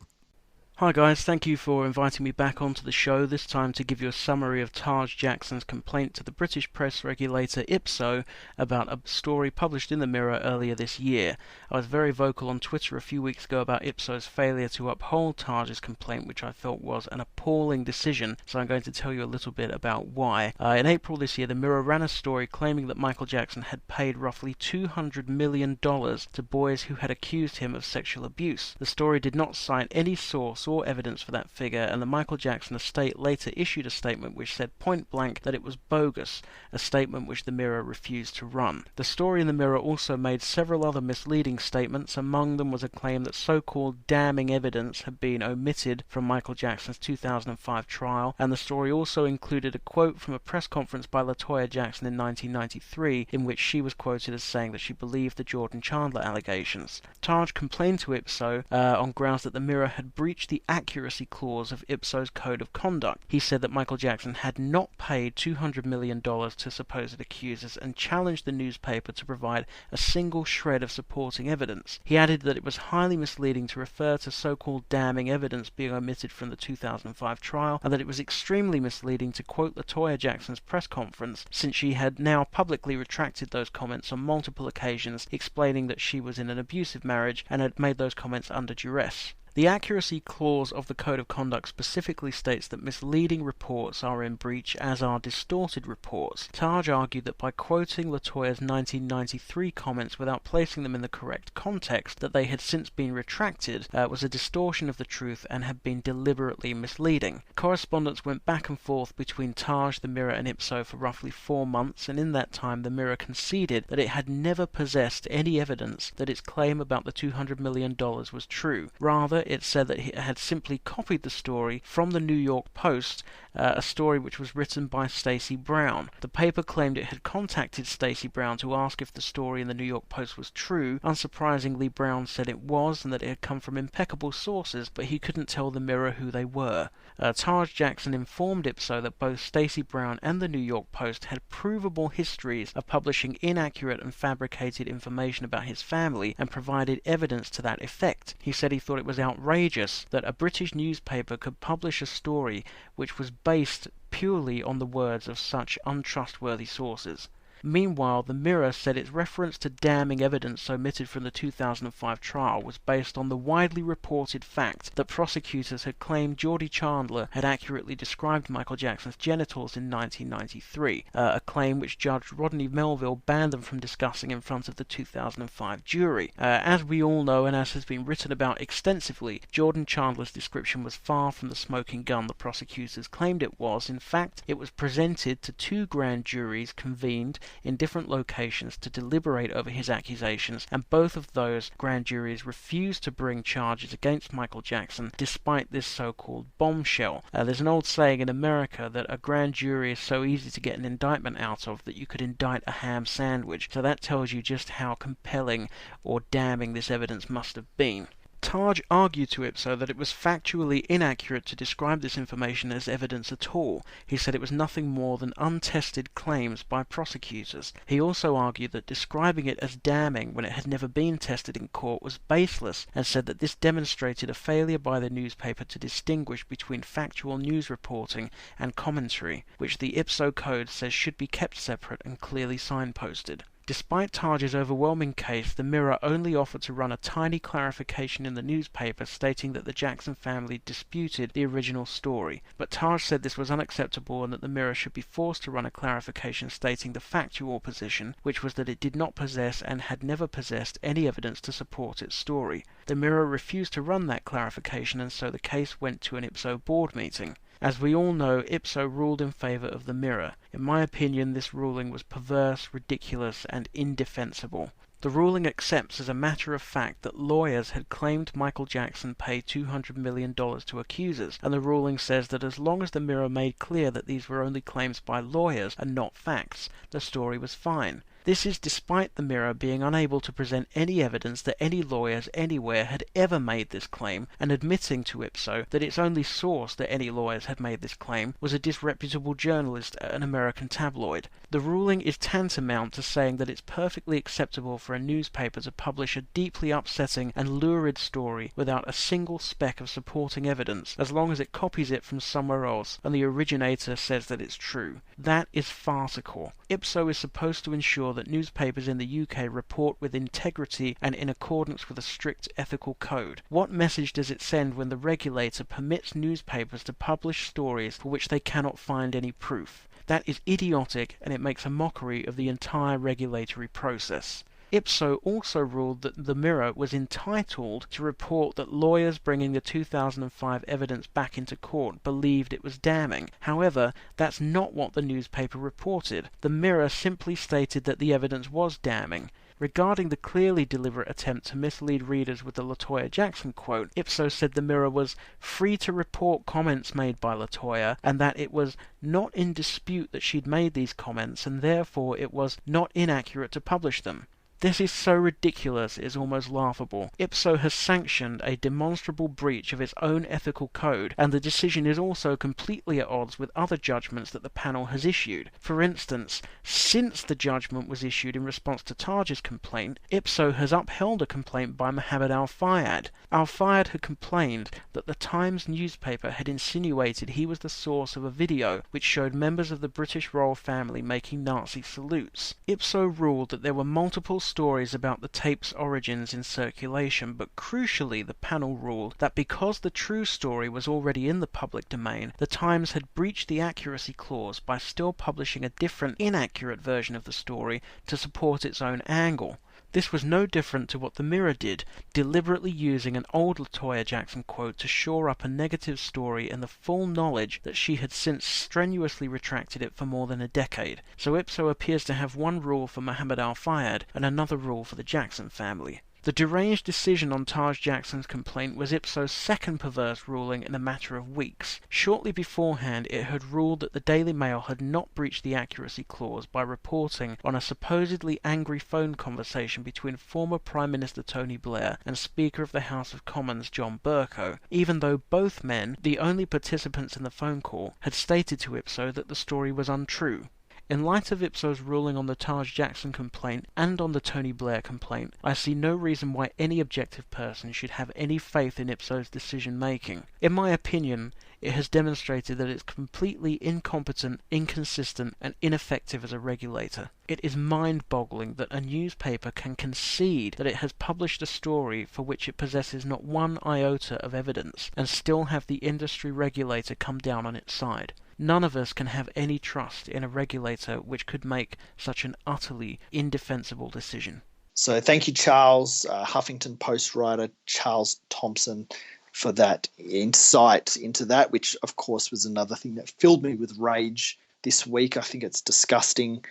Hi guys, thank you for inviting me back onto the show, this time to give you a summary of Taj Jackson's complaint to the British press regulator IPSO about a story published in the Mirror earlier this year. I was very vocal on Twitter a few weeks ago about IPSO's failure to uphold Taj's complaint, which I felt was an appalling decision, so I'm going to tell you a little bit about why. In April this year, the Mirror ran a story claiming that Michael Jackson had paid roughly $200 million to boys who had accused him of sexual abuse. The story did not cite any source or evidence for that figure, and the Michael Jackson estate later issued a statement which said point blank that it was bogus, a statement which the Mirror refused to run. The story in the Mirror also made several other misleading statements. Among them was a claim that so-called damning evidence had been omitted from Michael Jackson's 2005 trial, and the story also included a quote from a press conference by LaToya Jackson in 1993 in which she was quoted as saying that she believed the Jordan Chandler allegations. Taj complained to IPSO on grounds that the Mirror had breached the accuracy clause of IPSO's code of conduct. He said that Michael Jackson had not paid $200 million to supposed accusers and challenged the newspaper to provide a single shred of supporting evidence. He added that it was highly misleading to refer to so-called damning evidence being omitted from the 2005 trial, and that it was extremely misleading to quote LaToya Jackson's press conference, since she had now publicly retracted those comments on multiple occasions, explaining that she was in an abusive marriage and had made those comments under duress. The accuracy clause of the Code of Conduct specifically states that misleading reports are in breach, as are distorted reports. Taj argued that by quoting LaToya's 1993 comments without placing them in the correct context, that they had since been retracted, was a distortion of the truth and had been deliberately misleading. Correspondence went back and forth between Taj, the Mirror, and IPSO for roughly 4 months, and in that time the Mirror conceded that it had never possessed any evidence that its claim about the $200 million was true. Rather, it said that it had simply copied the story from the New York Post, a story which was written by Stacey Brown. The paper claimed it had contacted Stacey Brown to ask if the story in the New York Post was true. Unsurprisingly, Brown said it was, and that it had come from impeccable sources, but he couldn't tell the Mirror who they were. Taj Jackson informed IPSO that both Stacey Brown and the New York Post had provable histories of publishing inaccurate and fabricated information about his family, and provided evidence to that effect. He said he thought it was outrageous that a British newspaper could publish a story which was based purely on the words of such untrustworthy sources. Meanwhile, the Mirror said its reference to damning evidence omitted from the 2005 trial was based on the widely reported fact that prosecutors had claimed Geordie Chandler had accurately described Michael Jackson's genitals in 1993, a claim which Judge Rodney Melville banned them from discussing in front of the 2005 jury. As we all know, and as has been written about extensively, Jordan Chandler's description was far from the smoking gun the prosecutors claimed it was. In fact, it was presented to 2 grand juries convened in different locations to deliberate over his accusations, and both of those grand juries refused to bring charges against Michael Jackson despite this so-called bombshell. There's an old saying in America that a grand jury is so easy to get an indictment out of that you could indict a ham sandwich, so that tells you just how compelling or damning this evidence must have been. Taj argued to IPSO that it was factually inaccurate to describe this information as evidence at all. He said it was nothing more than untested claims by prosecutors. He also argued that describing it as damning when it had never been tested in court was baseless, and said that this demonstrated a failure by the newspaper to distinguish between factual news reporting and commentary, which the IPSO code says should be kept separate and clearly signposted. Despite Taj's overwhelming case, the Mirror only offered to run a tiny clarification in the newspaper stating that the Jackson family disputed the original story. But Taj said this was unacceptable and that the Mirror should be forced to run a clarification stating the factual position, which was that it did not possess and had never possessed any evidence to support its story. The Mirror refused to run that clarification, and so the case went to an Ipso board meeting. As we all know, Ipso ruled in favour of the Mirror. In my opinion, this ruling was perverse, ridiculous, and indefensible. The ruling accepts as a matter of fact that lawyers had claimed Michael Jackson paid $200 million to accusers, and the ruling says that as long as the Mirror made clear that these were only claims by lawyers and not facts, the story was fine. This is despite the Mirror being unable to present any evidence that any lawyers anywhere had ever made this claim, and admitting to Ipso that its only source that any lawyers had made this claim was a disreputable journalist at an American tabloid. The ruling is tantamount to saying that it's perfectly acceptable for a newspaper to publish a deeply upsetting and lurid story without a single speck of supporting evidence, as long as it copies it from somewhere else and the originator says that it's true. That is farcical. Ipso is supposed to ensure that newspapers in the UK report with integrity and in accordance with a strict ethical code. What message does it send when the regulator permits newspapers to publish stories for which they cannot find any proof? That is idiotic, and it makes a mockery of the entire regulatory process. Ipso also ruled that the Mirror was entitled to report that lawyers bringing the 2005 evidence back into court believed it was damning. However, that's not what the newspaper reported. The Mirror simply stated that the evidence was damning. Regarding the clearly deliberate attempt to mislead readers with the LaToya Jackson quote, Ipso said the Mirror was free to report comments made by LaToya, and that it was not in dispute that she'd made these comments, and therefore it was not inaccurate to publish them. This is so ridiculous it is almost laughable. Ipso has sanctioned a demonstrable breach of its own ethical code, and the decision is also completely at odds with other judgments that the panel has issued. For instance, since the judgment was issued in response to Taj's complaint, Ipso has upheld a complaint by Mohammed Al-Fayed. Al-Fayed had complained that the Times newspaper had insinuated he was the source of a video which showed members of the British royal family making Nazi salutes. Ipso ruled that there were multiple stories about the tape's origins in circulation, but crucially the panel ruled that because the true story was already in the public domain, the Times had breached the accuracy clause by still publishing a different, inaccurate version of the story to support its own angle. This was no different to what the Mirror did, deliberately using an old LaToya Jackson quote to shore up a negative story in the full knowledge that she had since strenuously retracted it for more than a decade. So Ipso appears to have one rule for Mohammed Al-Fayed and another rule for the Jackson family. The deranged decision on Taj Jackson's complaint was Ipso's second perverse ruling in a matter of weeks. Shortly beforehand, it had ruled that the Daily Mail had not breached the accuracy clause by reporting on a supposedly angry phone conversation between former Prime Minister Tony Blair and Speaker of the House of Commons John Bercow, even though both men, the only participants in the phone call, had stated to Ipso that the story was untrue. In light of Ipso's ruling on the Taj Jackson complaint and on the Tony Blair complaint, I see no reason why any objective person should have any faith in Ipso's decision-making. In my opinion, it has demonstrated that it's completely incompetent, inconsistent, and ineffective as a regulator. It is mind-boggling that a newspaper can concede that it has published a story for which it possesses not one iota of evidence, and still have the industry regulator come down on its side. None of us can have any trust in a regulator which could make such an utterly indefensible decision. So thank you, Charles, Huffington Post writer Charles Thompson, for that insight into that, which, of course, was another thing that filled me with rage this week. I think it's disgusting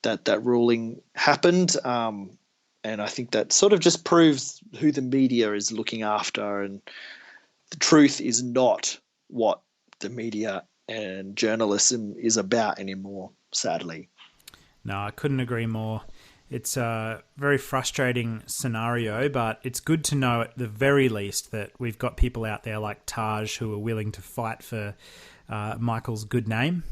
that that ruling happened, and I think that sort of just proves who the media is looking after, and the truth is not what the media and journalism is about anymore, sadly. No, I couldn't agree more. It's a very frustrating scenario, but it's good to know at the very least that we've got people out there like Taj who are willing to fight for Michael's good name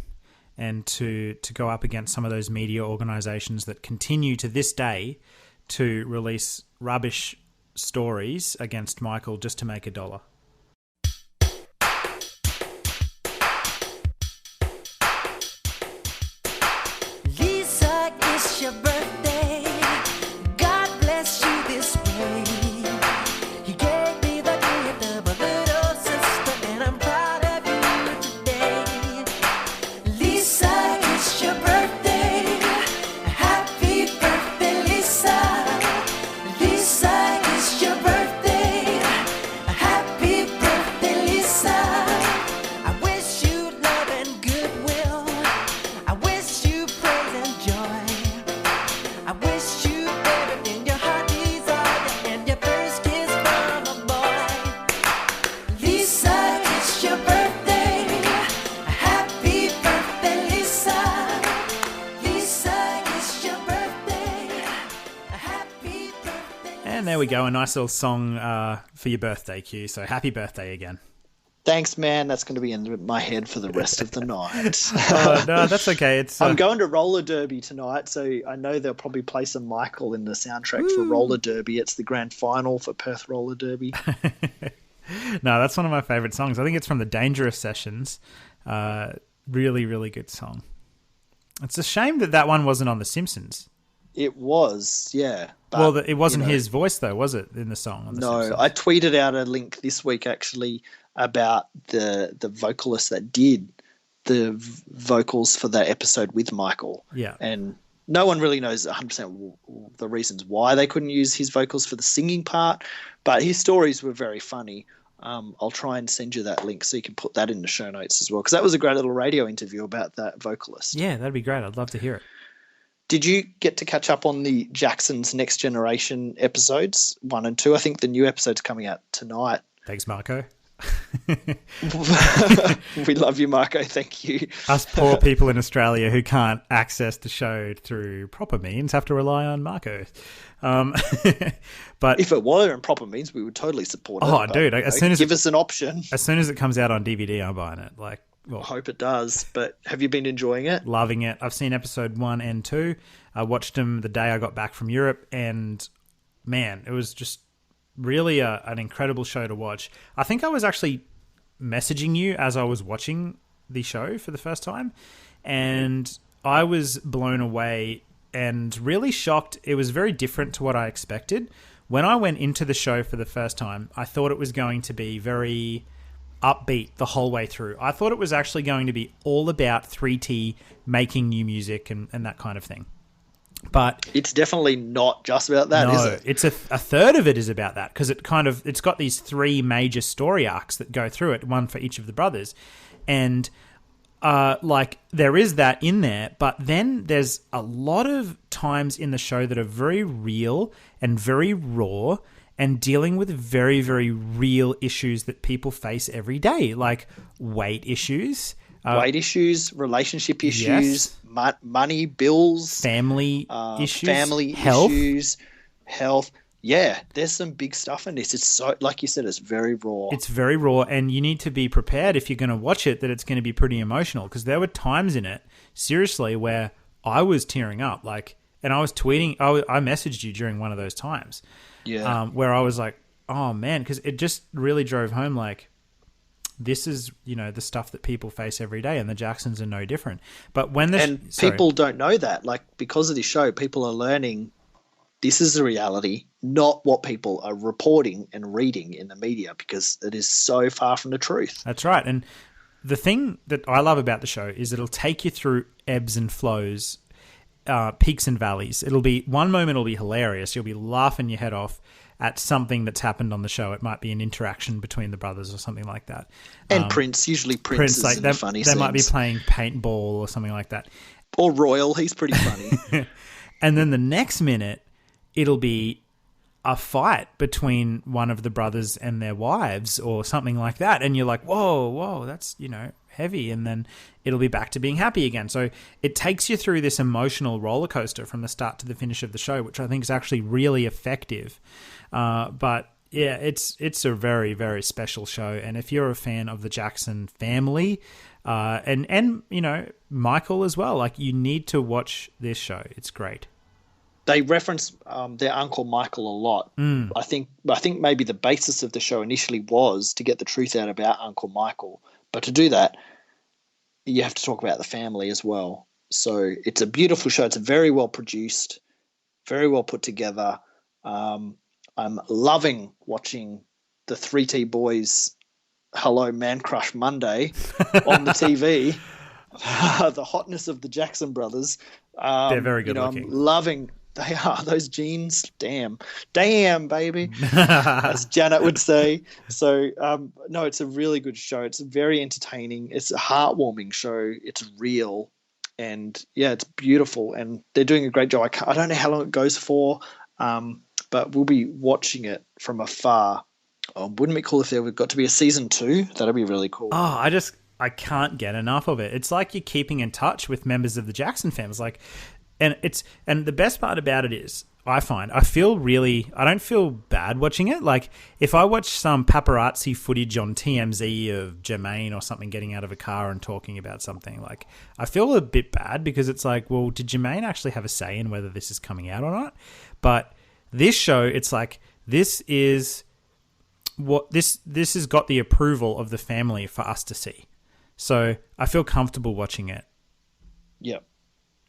and to go up against some of those media organisations that continue to this day to release rubbish stories against Michael just to make a dollar. Lisa, it's your birthday. we go. A nice little song for your birthday, Q. So happy birthday again. Thanks, man. That's going to be in my head for the rest of the night. No, that's okay. I'm going to roller derby tonight, so I know they'll probably play some Michael in the soundtrack for roller derby. It's the grand final for Perth roller derby. No, that's one of my favourite songs. I think it's from the Dangerous Sessions. Really, really good song. It's a shame that one wasn't on The Simpsons. It was, yeah. But, well, it wasn't his voice, though, was it, in the song? On the Simpsons? I tweeted out a link this week, actually, about the vocalist that did the vocals for that episode with Michael. Yeah. And no one really knows 100% the reasons why they couldn't use his vocals for the singing part, but his stories were very funny. I'll try and send you that link so you can put that in the show notes as well, because that was a great little radio interview about that vocalist. Yeah, that'd be great. I'd love to hear it. Did you get to catch up on the Jackson's Next Generation episodes 1 and 2? I think the new episode's coming out tonight. Thanks, Marco. We love you, Marco. Thank you. Us poor people in Australia who can't access the show through proper means have to rely on Marco. But if it were in proper means, we would totally support it. Oh, dude! As soon as give us an option. As soon as it comes out on DVD, I'm buying it. I hope it does. But have you been enjoying it? Loving it. I've seen episode 1 and 2. I watched them the day I got back from Europe, and man, it was just really an incredible show to watch. I think I was actually messaging you as I was watching the show for the first time, and I was blown away and really shocked. It was very different to what I expected. When I went into the show for the first time, I thought it was going to be very upbeat the whole way through. I thought it was actually going to be all about 3T making new music and that kind of thing. But it's definitely not just about that, is it? It's a third of it is about that, because it's got these 3 major story arcs that go through it, one for each of the brothers. And there is that in there, but then there's a lot of times in the show that are very real and very raw and dealing with very, very real issues that people face every day, like weight issues. Weight issues, relationship issues, yes. Money, bills, family issues, health. Yeah, there's some big stuff in this. It's so, like you said, it's very raw. It's very raw, and you need to be prepared if you're going to watch it that it's going to be pretty emotional, because there were times in it, seriously, where I was tearing up, and I was tweeting. I messaged you during one of those times, where I was like, "Oh man," because it just really drove home, this is, the stuff that people face every day, and the Jacksons are no different. But when people don't know that, because of this show, people are learning this is the reality, not what people are reporting and reading in the media, because it is so far from the truth. That's right. And the thing that I love about the show is it'll take you through ebbs and flows, peaks and valleys. One moment it'll be hilarious. You'll be laughing your head off at something that's happened on the show. It might be an interaction between the brothers or something like that. And Prince is in the funny scenes. They might be playing paintball or something like that. Or Royal, he's pretty funny. And then the next minute, it'll be a fight between one of the brothers and their wives or something like that. And you're like, whoa, that's, heavy. And then it'll be back to being happy again. So it takes you through this emotional roller coaster from the start to the finish of the show, which I think is actually really effective. But yeah, it's a very, very special show. And if you're a fan of the Jackson family, and Michael as well, you need to watch this show. It's great. They reference their uncle Michael a lot. I think maybe the basis of the show initially was to get the truth out about Uncle Michael. But to do that, you have to talk about the family as well. So it's a beautiful show. It's very well produced, very well put together. I'm loving watching the 3T Boys Hello Man Crush Monday on the TV. The hotness of the Jackson brothers. They're very good looking. I'm loving. They are. Those jeans, damn, baby, as Janet would say. So, no, it's a really good show. It's very entertaining. It's a heartwarming show. It's real. And, yeah, it's beautiful. And they're doing a great job. I don't know how long it goes for, but we'll be watching it from afar. Wouldn't it be cool if there got to be a season 2? That'd be really cool. Oh, I can't get enough of it. It's like you're keeping in touch with members of the Jackson family. And the best part about it is I don't feel bad watching it. Like, if I watch some paparazzi footage on TMZ of Jermaine or something getting out of a car and talking about something, like, I feel a bit bad because it's like, well, did Jermaine actually have a say in whether this is coming out or not? But this show, it's like, this has got the approval of the family for us to see. So I feel comfortable watching it. Yep,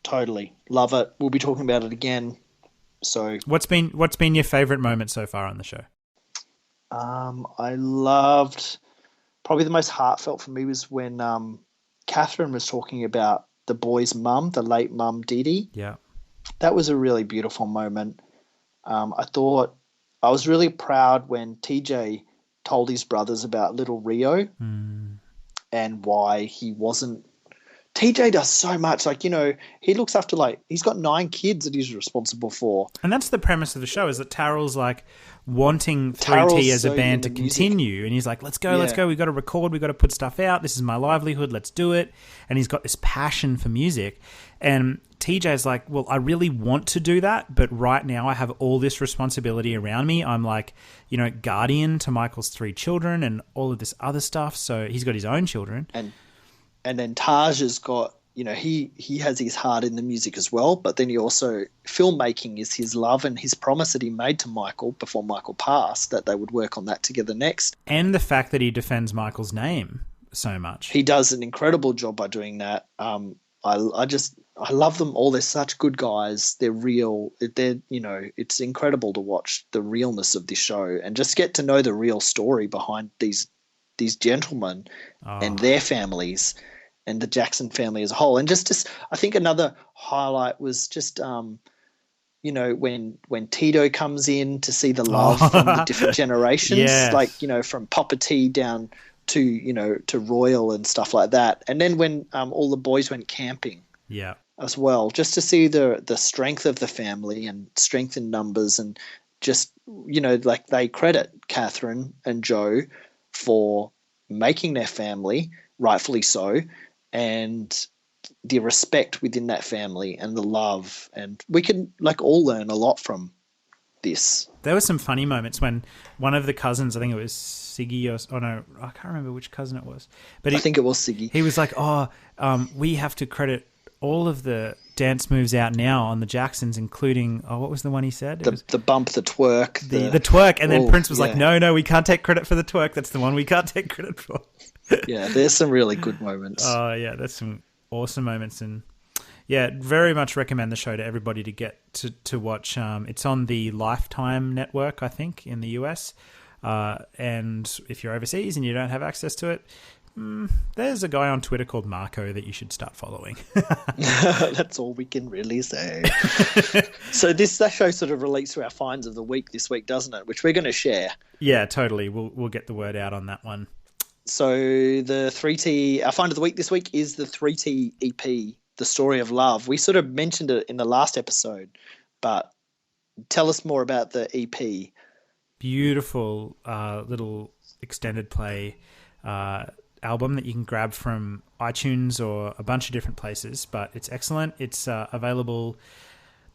totally. Love it. We'll be talking about it again. So what's been your favourite moment so far on the show? I loved, probably the most heartfelt for me was when Catherine was talking about the boy's mum, the late mum Dee Dee. Yeah. That was a really beautiful moment. I thought I was really proud when TJ told his brothers about little Rio and why he wasn't. TJ does so much. Like, you know, he looks after, like, he's got 9 kids that he's responsible for. And that's the premise of the show, is that Tarrell's like wanting 3T as a band to continue. And he's like, let's go. We've got to record. We've got to put stuff out. This is my livelihood. Let's do it. And he's got this passion for music. And TJ's like, well, I really want to do that, but right now I have all this responsibility around me. I'm like, you know, guardian to Michael's 3 children and all of this other stuff. So he's got his own children. And then Taj has got, you know, he has his heart in the music as well, but then he also, filmmaking is his love and his promise that he made to Michael before Michael passed, that they would work on that together next. And the fact that he defends Michael's name so much. He does an incredible job by doing that. I love them all. They're such good guys. They're real. You know, it's incredible to watch the realness of this show and just get to know the real story behind these gentlemen and their families and the Jackson family as a whole. And just I think another highlight was just, you know, when Tito comes in to see the love from the different generations, like, you know, from Papa T down to, you know, to Royal and stuff like that. And then when all the boys went camping as well, just to see the strength of the family and strength in numbers, and just, you know, like, they credit Catherine and Joe for making their family, rightfully so, and the respect within that family and the love. And we can, like, all learn a lot from this. There were some funny moments when one of the cousins, I think it was Siggy, I can't remember which cousin it was. But I think it was Siggy. He was like, we have to credit all of the dance moves out now on the Jacksons, including, what was the one he said? The bump, the twerk. The twerk. And then Prince was like, no, we can't take credit for the twerk. That's the one we can't take credit for. Yeah, there's some really good moments. Oh, yeah, there's some awesome moments. And yeah, very much recommend the show to everybody to get to watch. It's on the Lifetime network, I think, in the US. And if you're overseas and you don't have access to it, there's a guy on Twitter called Marco that you should start following. That's all we can really say. So that show sort of relates to our finds of the week this week, doesn't it? Which we're going to share. Yeah, totally. We'll get the word out on that one. So the 3T, our find of the week this week is the 3T EP, The Story of Love. We sort of mentioned it in the last episode, but tell us more about the EP. Beautiful little extended play album that you can grab from iTunes or a bunch of different places, but it's excellent. It's available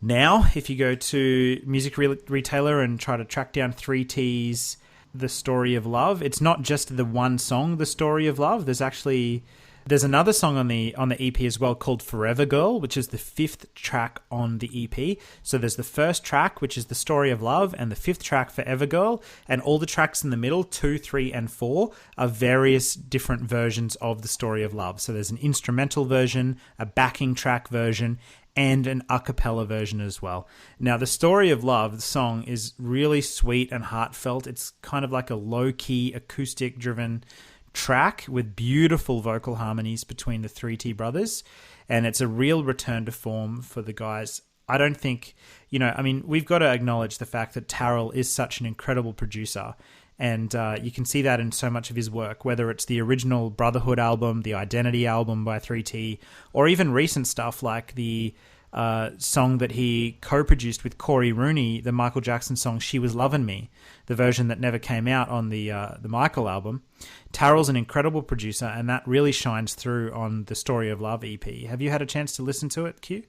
now if you go to music retailer and try to track down 3T's The Story of Love. It's not just the one song, The Story of Love. There's another song on the EP as well called Forever Girl, which is the 5th track on the EP. So there's the first track, which is The Story of Love, and the 5th track, Forever Girl, and all the tracks in the middle, 2, 3, and 4, are various different versions of The Story of Love. So there's an instrumental version, a backing track version, and an a cappella version as well. Now, The Story of Love, the song, is really sweet and heartfelt. It's kind of like a low-key, acoustic-driven track with beautiful vocal harmonies between the 3T brothers, and it's a real return to form for the guys. I don't think, we've got to acknowledge the fact that Tarrell is such an incredible producer, and you can see that in so much of his work, whether it's the original Brotherhood album, the Identity album by 3T, or even recent stuff like the song that he co-produced with Corey Rooney, the Michael Jackson song She Was Lovin' Me, the version that never came out on the Michael album. Tarrell's an incredible producer, and that really shines through on the Story of Love EP. Have you had a chance to listen to it, Q?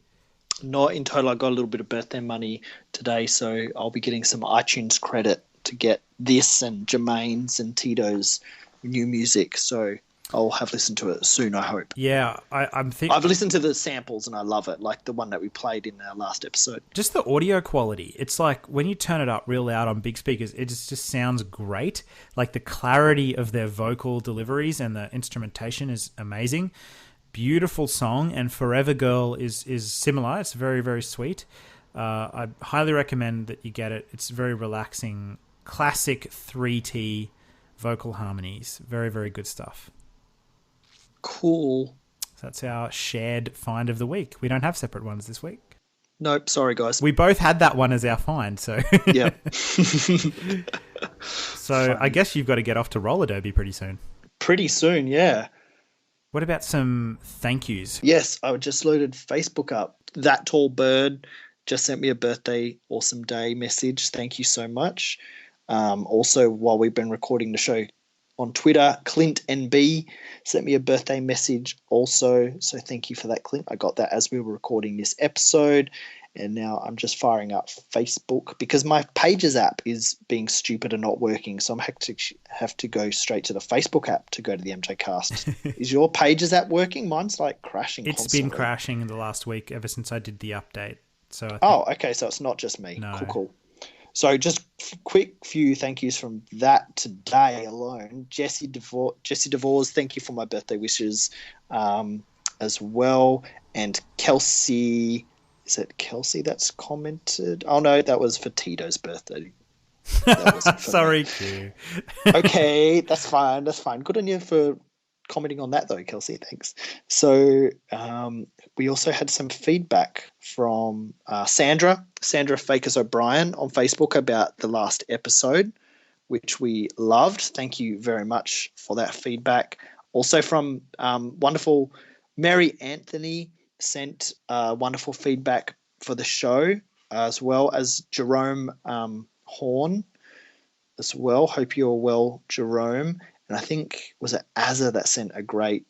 Not in total. I got a little bit of birthday money today, so I'll be getting some iTunes credit to get this and Jermaine's and Tito's new music. So I'll have listened to it soon, I hope. Yeah, I'm thinking. I've listened to the samples and I love it, like the one that we played in our last episode. Just the audio quality. It's like when you turn it up real loud on big speakers, it just sounds great. Like the clarity of their vocal deliveries and the instrumentation is amazing. Beautiful song, and Forever Girl is similar. It's very, very sweet. I highly recommend that you get it. It's very relaxing, classic 3T vocal harmonies. Very, very good stuff. Cool. So that's our shared find of the week. We don't have separate ones this week. Nope, sorry guys. We both had that one as our find, so Yeah. So I guess you've got to get off to roller derby pretty soon. Pretty soon, yeah. What about some thank yous? Yes, I just loaded Facebook up. That Tall Bird just sent me a birthday, awesome day message. Thank you so much. Also, while we've been recording the show on Twitter, Clint NB sent me a birthday message also. So thank you for that, Clint. I got that as we were recording this episode. And now I'm just firing up Facebook because my Pages app is being stupid and not working. So I'm have to go straight to the Facebook app to go to the MJCast. Is your Pages app working? Mine's like crashing It's constantly. been crashing in the last week ever since I did the update. So I think, Okay. So it's not just me. No. Cool. So just quick few thank yous from that today alone. Jesse DeVores, thank you for my birthday wishes as well. And Kelsey... Is it Kelsey that's commented? Oh, no, that was for Tito's birthday. That wasn't for sorry, me. Q. Okay, that's fine. That's fine. Good on you for commenting on that, though, Kelsey. Thanks. So we also had some feedback from Sandra Fakers O'Brien on Facebook about the last episode, which we loved. Thank you very much for that feedback. Also from wonderful Mary Anthony, sent wonderful feedback for the show, as well as Jerome Horn as well. Hope you're well, Jerome. And I think, was it Azza that sent a great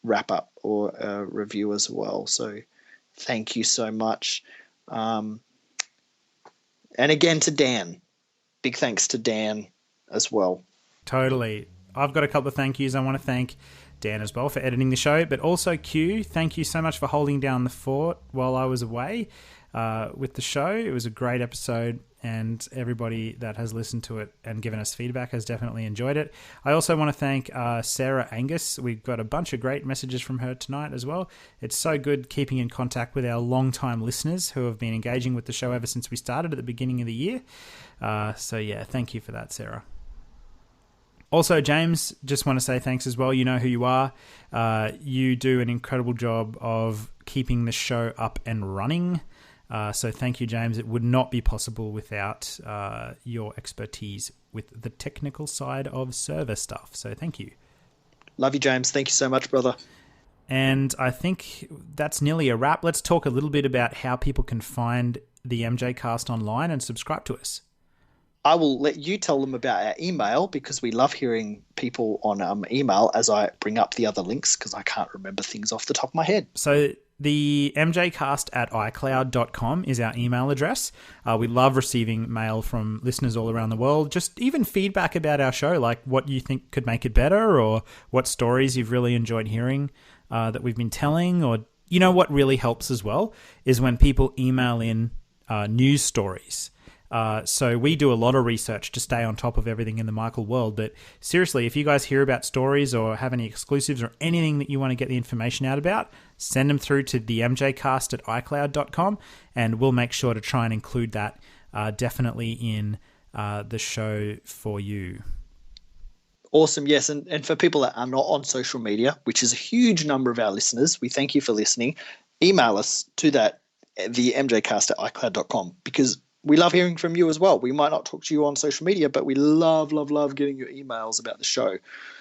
wrap-up or a review as well. So thank you so much. And again to Dan. Big thanks to Dan as well. Totally. I've got a couple of thank yous. I want to thank Dan as well for editing the show, but also Q, thank you so much for holding down the fort while I was away with the show. It was a great episode, and everybody that has listened to it and given us feedback has definitely enjoyed it. I also want to thank Sarah Angus. We've got a bunch of great messages from her tonight as well. It's so good keeping in contact with our long-time listeners who have been engaging with the show ever since we started at the beginning of the year. So yeah, thank you for that, Sarah. Also, James, just want to say thanks as well. You know who you are. You do an incredible job of keeping the show up and running. So thank you, James. It would not be possible without your expertise with the technical side of server stuff. So thank you. Love you, James. Thank you so much, brother. And I think that's nearly a wrap. Let's talk a little bit about how people can find the MJCast online and subscribe to us. I will let you tell them about our email because we love hearing people on email as I bring up the other links because I can't remember things off the top of my head. So the mjcast@icloud.com is our email address. We love receiving mail from listeners all around the world, just even feedback about our show, like what you think could make it better or what stories you've really enjoyed hearing that we've been telling. Or, you know, what really helps as well is when people email in news stories. So we do a lot of research to stay on top of everything in the Michael world. But seriously, if you guys hear about stories or have any exclusives or anything that you want to get the information out about, send them through to the mjcast@icloud.com and we'll make sure to try and include that definitely in the show for you. Awesome, yes. And for people that are not on social media, which is a huge number of our listeners, we thank you for listening. Email us to that, the mjcast@icloud.com, because we love hearing from you as well. We might not talk to you on social media, but we love getting your emails about the show.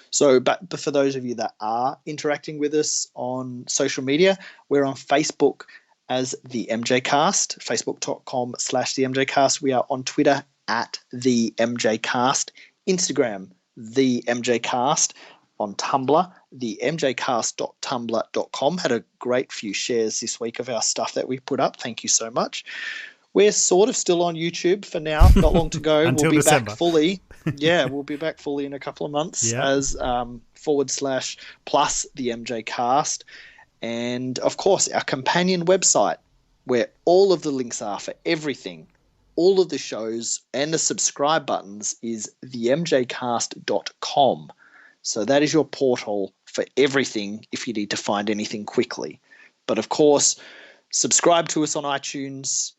So, but for those of you that are interacting with us on social media, we're on Facebook as the MJCast, facebook.com/the MJCast. We are on Twitter @the MJCast, Instagram, the MJCast. on Tumblr, the mjcast.tumblr.com. Had a great few shares this week of our stuff that we put up. Thank you so much. We're sort of still on YouTube for now. Not long to go. Until we'll be December. back fully. Yeah, we'll be back fully in a couple of months as / plus the MJCast. And, of course, our companion website where all of the links are for everything, all of the shows and the subscribe buttons is themjcast.com. So that is your portal for everything if you need to find anything quickly. But, of course, subscribe to us on iTunes.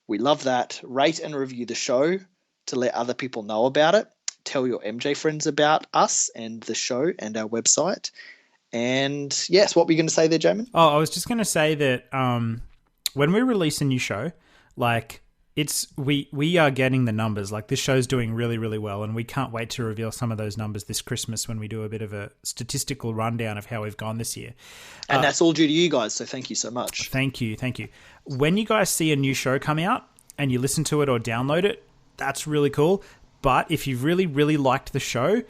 We love that. Rate and review the show to let other people know about it. Tell your MJ friends about us and the show and our website. And yes, what were you going to say there, Jamin? Oh, I was just going to say that when we release a new show, like we are getting the numbers. Like this show's doing really, really well, and we can't wait to reveal some of those numbers this Christmas when we do a bit of a statistical rundown of how we've gone this year. And that's all due to you guys, so thank you so much. Thank you. When you guys see a new show come out and you listen to it or download it, that's really cool. But if you really, really liked the show,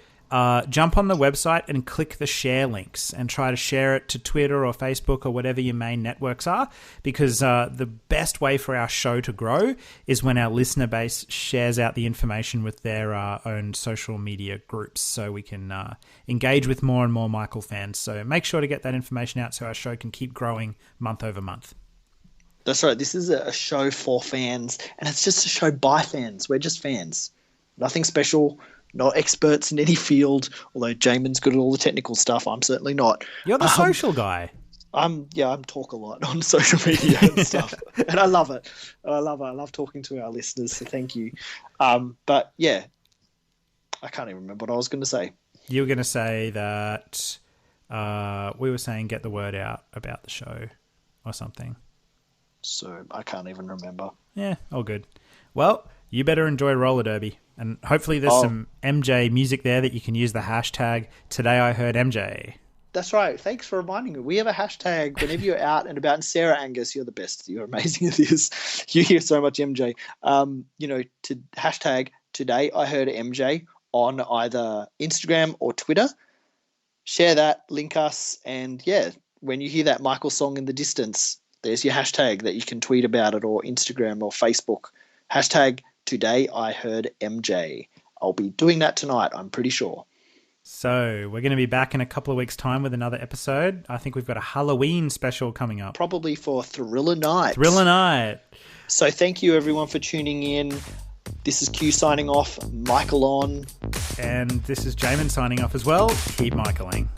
jump on the website and click the share links and try to share it to Twitter or Facebook or whatever your main networks are, because the best way for our show to grow is when our listener base shares out the information with their own social media groups, so we can engage with more and more Michael fans. So make sure to get that information out so our show can keep growing month over month. That's right. This is a show for fans, and it's just a show by fans. We're just fans. Nothing special. Not experts in any field, although Jamin's good at all the technical stuff. I'm certainly not. You're the social guy. I'm talk a lot on social media and stuff, and I love it. I love talking to our listeners, so thank you. But yeah, I can't even remember what I was going to say. You were going to say that we were saying get the word out about the show or something. So I can't even remember. Yeah, all good. Well, you better enjoy roller derby. And hopefully there's some MJ music there that you can use the hashtag Today I Heard MJ. That's right. Thanks for reminding me. We have a hashtag whenever you're out and about. And Sarah Angus, you're the best. You're amazing at this. You hear so much MJ. To hashtag Today I Heard MJ on either Instagram or Twitter. Share that, link us, and yeah, when you hear that Michael song in the distance, there's your hashtag that you can tweet about it, or Instagram or Facebook. Hashtag Today I Heard MJ. I'll be doing that tonight, I'm pretty sure. So we're going to be back in a couple of weeks' time with another episode. I think we've got a Halloween special coming up. Probably for Thriller Night. Thriller Night. So thank you everyone for tuning in. This is Q signing off, Michael on. And this is Jamin signing off as well. Keep Michaeling.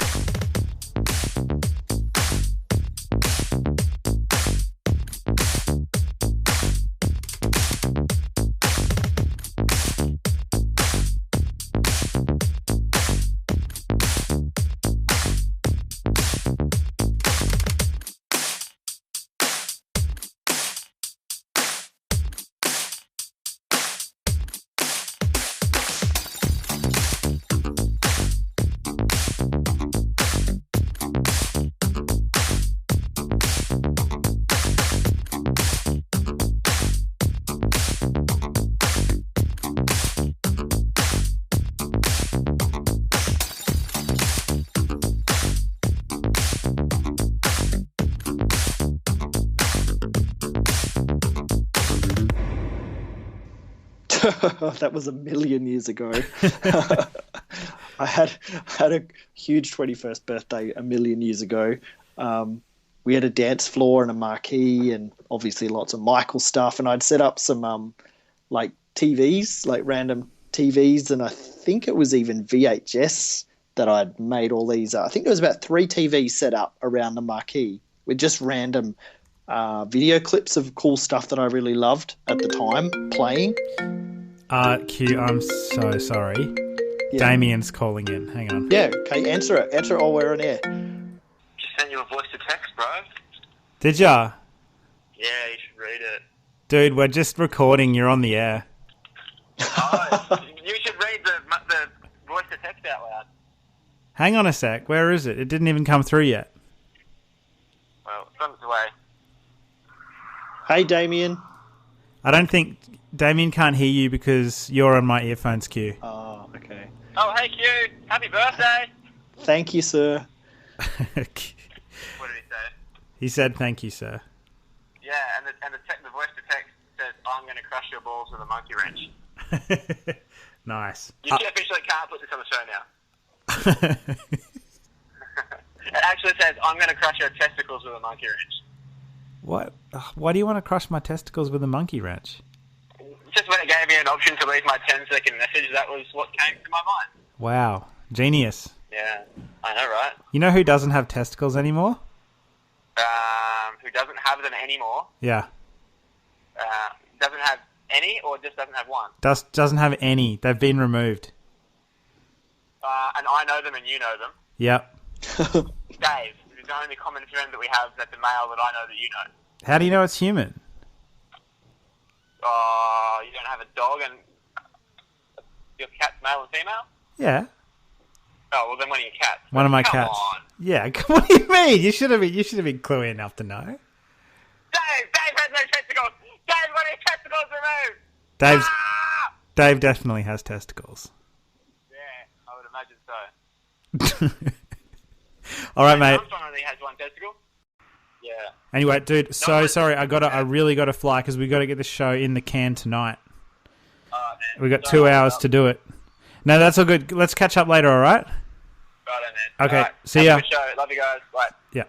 That was a million years ago. I had a huge 21st birthday a million years ago. We had a dance floor and a marquee and obviously lots of Michael stuff. And I'd set up some like TVs, like random TVs. And I think it was even VHS that I'd made all these. I think there was about 3 TVs set up around the marquee with just random video clips of cool stuff that I really loved at the time playing. Q, I'm so sorry. Yeah. Damien's calling in. Hang on. Yeah, okay, answer it. Answer it while we're on air. Just sent you a voice to text, bro. Did ya? Yeah, you should read it. Dude, we're just recording. You're on the air. Oh, you should read the voice to text out loud. Hang on a sec. Where is it? It didn't even come through yet. Well, it's on its way. Hey, Damien. I don't think... Damien can't hear you because you're on my earphones, Q. Oh, okay. Oh, hey, Q. Happy birthday. Thank you, sir. What did he say? He said, "Thank you, sir." Yeah, and the voice to text says, "I'm going to crush your balls with a monkey wrench." Nice. You officially can't put this on the show now. It actually says, "I'm going to crush your testicles with a monkey wrench." What? Why do you want to crush my testicles with a monkey wrench? Just when it gave me an option to leave my 10-second message, that was what came to my mind. Wow, genius. Yeah, I know, right? You know who doesn't have testicles anymore? Who doesn't have them anymore? Yeah. Doesn't have any, or just doesn't have one? Doesn't have any. They've been removed. And I know them and you know them. Yep. Dave, who's the only common friend that we have that's a male that I know that you know. How do you know it's human? You don't have a dog and your cat's male and female? Yeah. Oh, well then one of your cats. One of my Come cats. on. Yeah. What do you mean? You should have been cluey enough to know. Dave has no testicles! Dave, one of your testicles removed! Dave definitely has testicles. Yeah, I would imagine so. All right, mate. Armstrong only has one testicle. Yeah. Anyway, dude, so sorry. I really got to fly because we got to get the show in the can tonight. Man. We got 2 hours to do it. No, that's all good. Let's catch up later. All right. Right, man. Okay. All right. See Have ya. a good show. Love you guys. Bye. Yeah.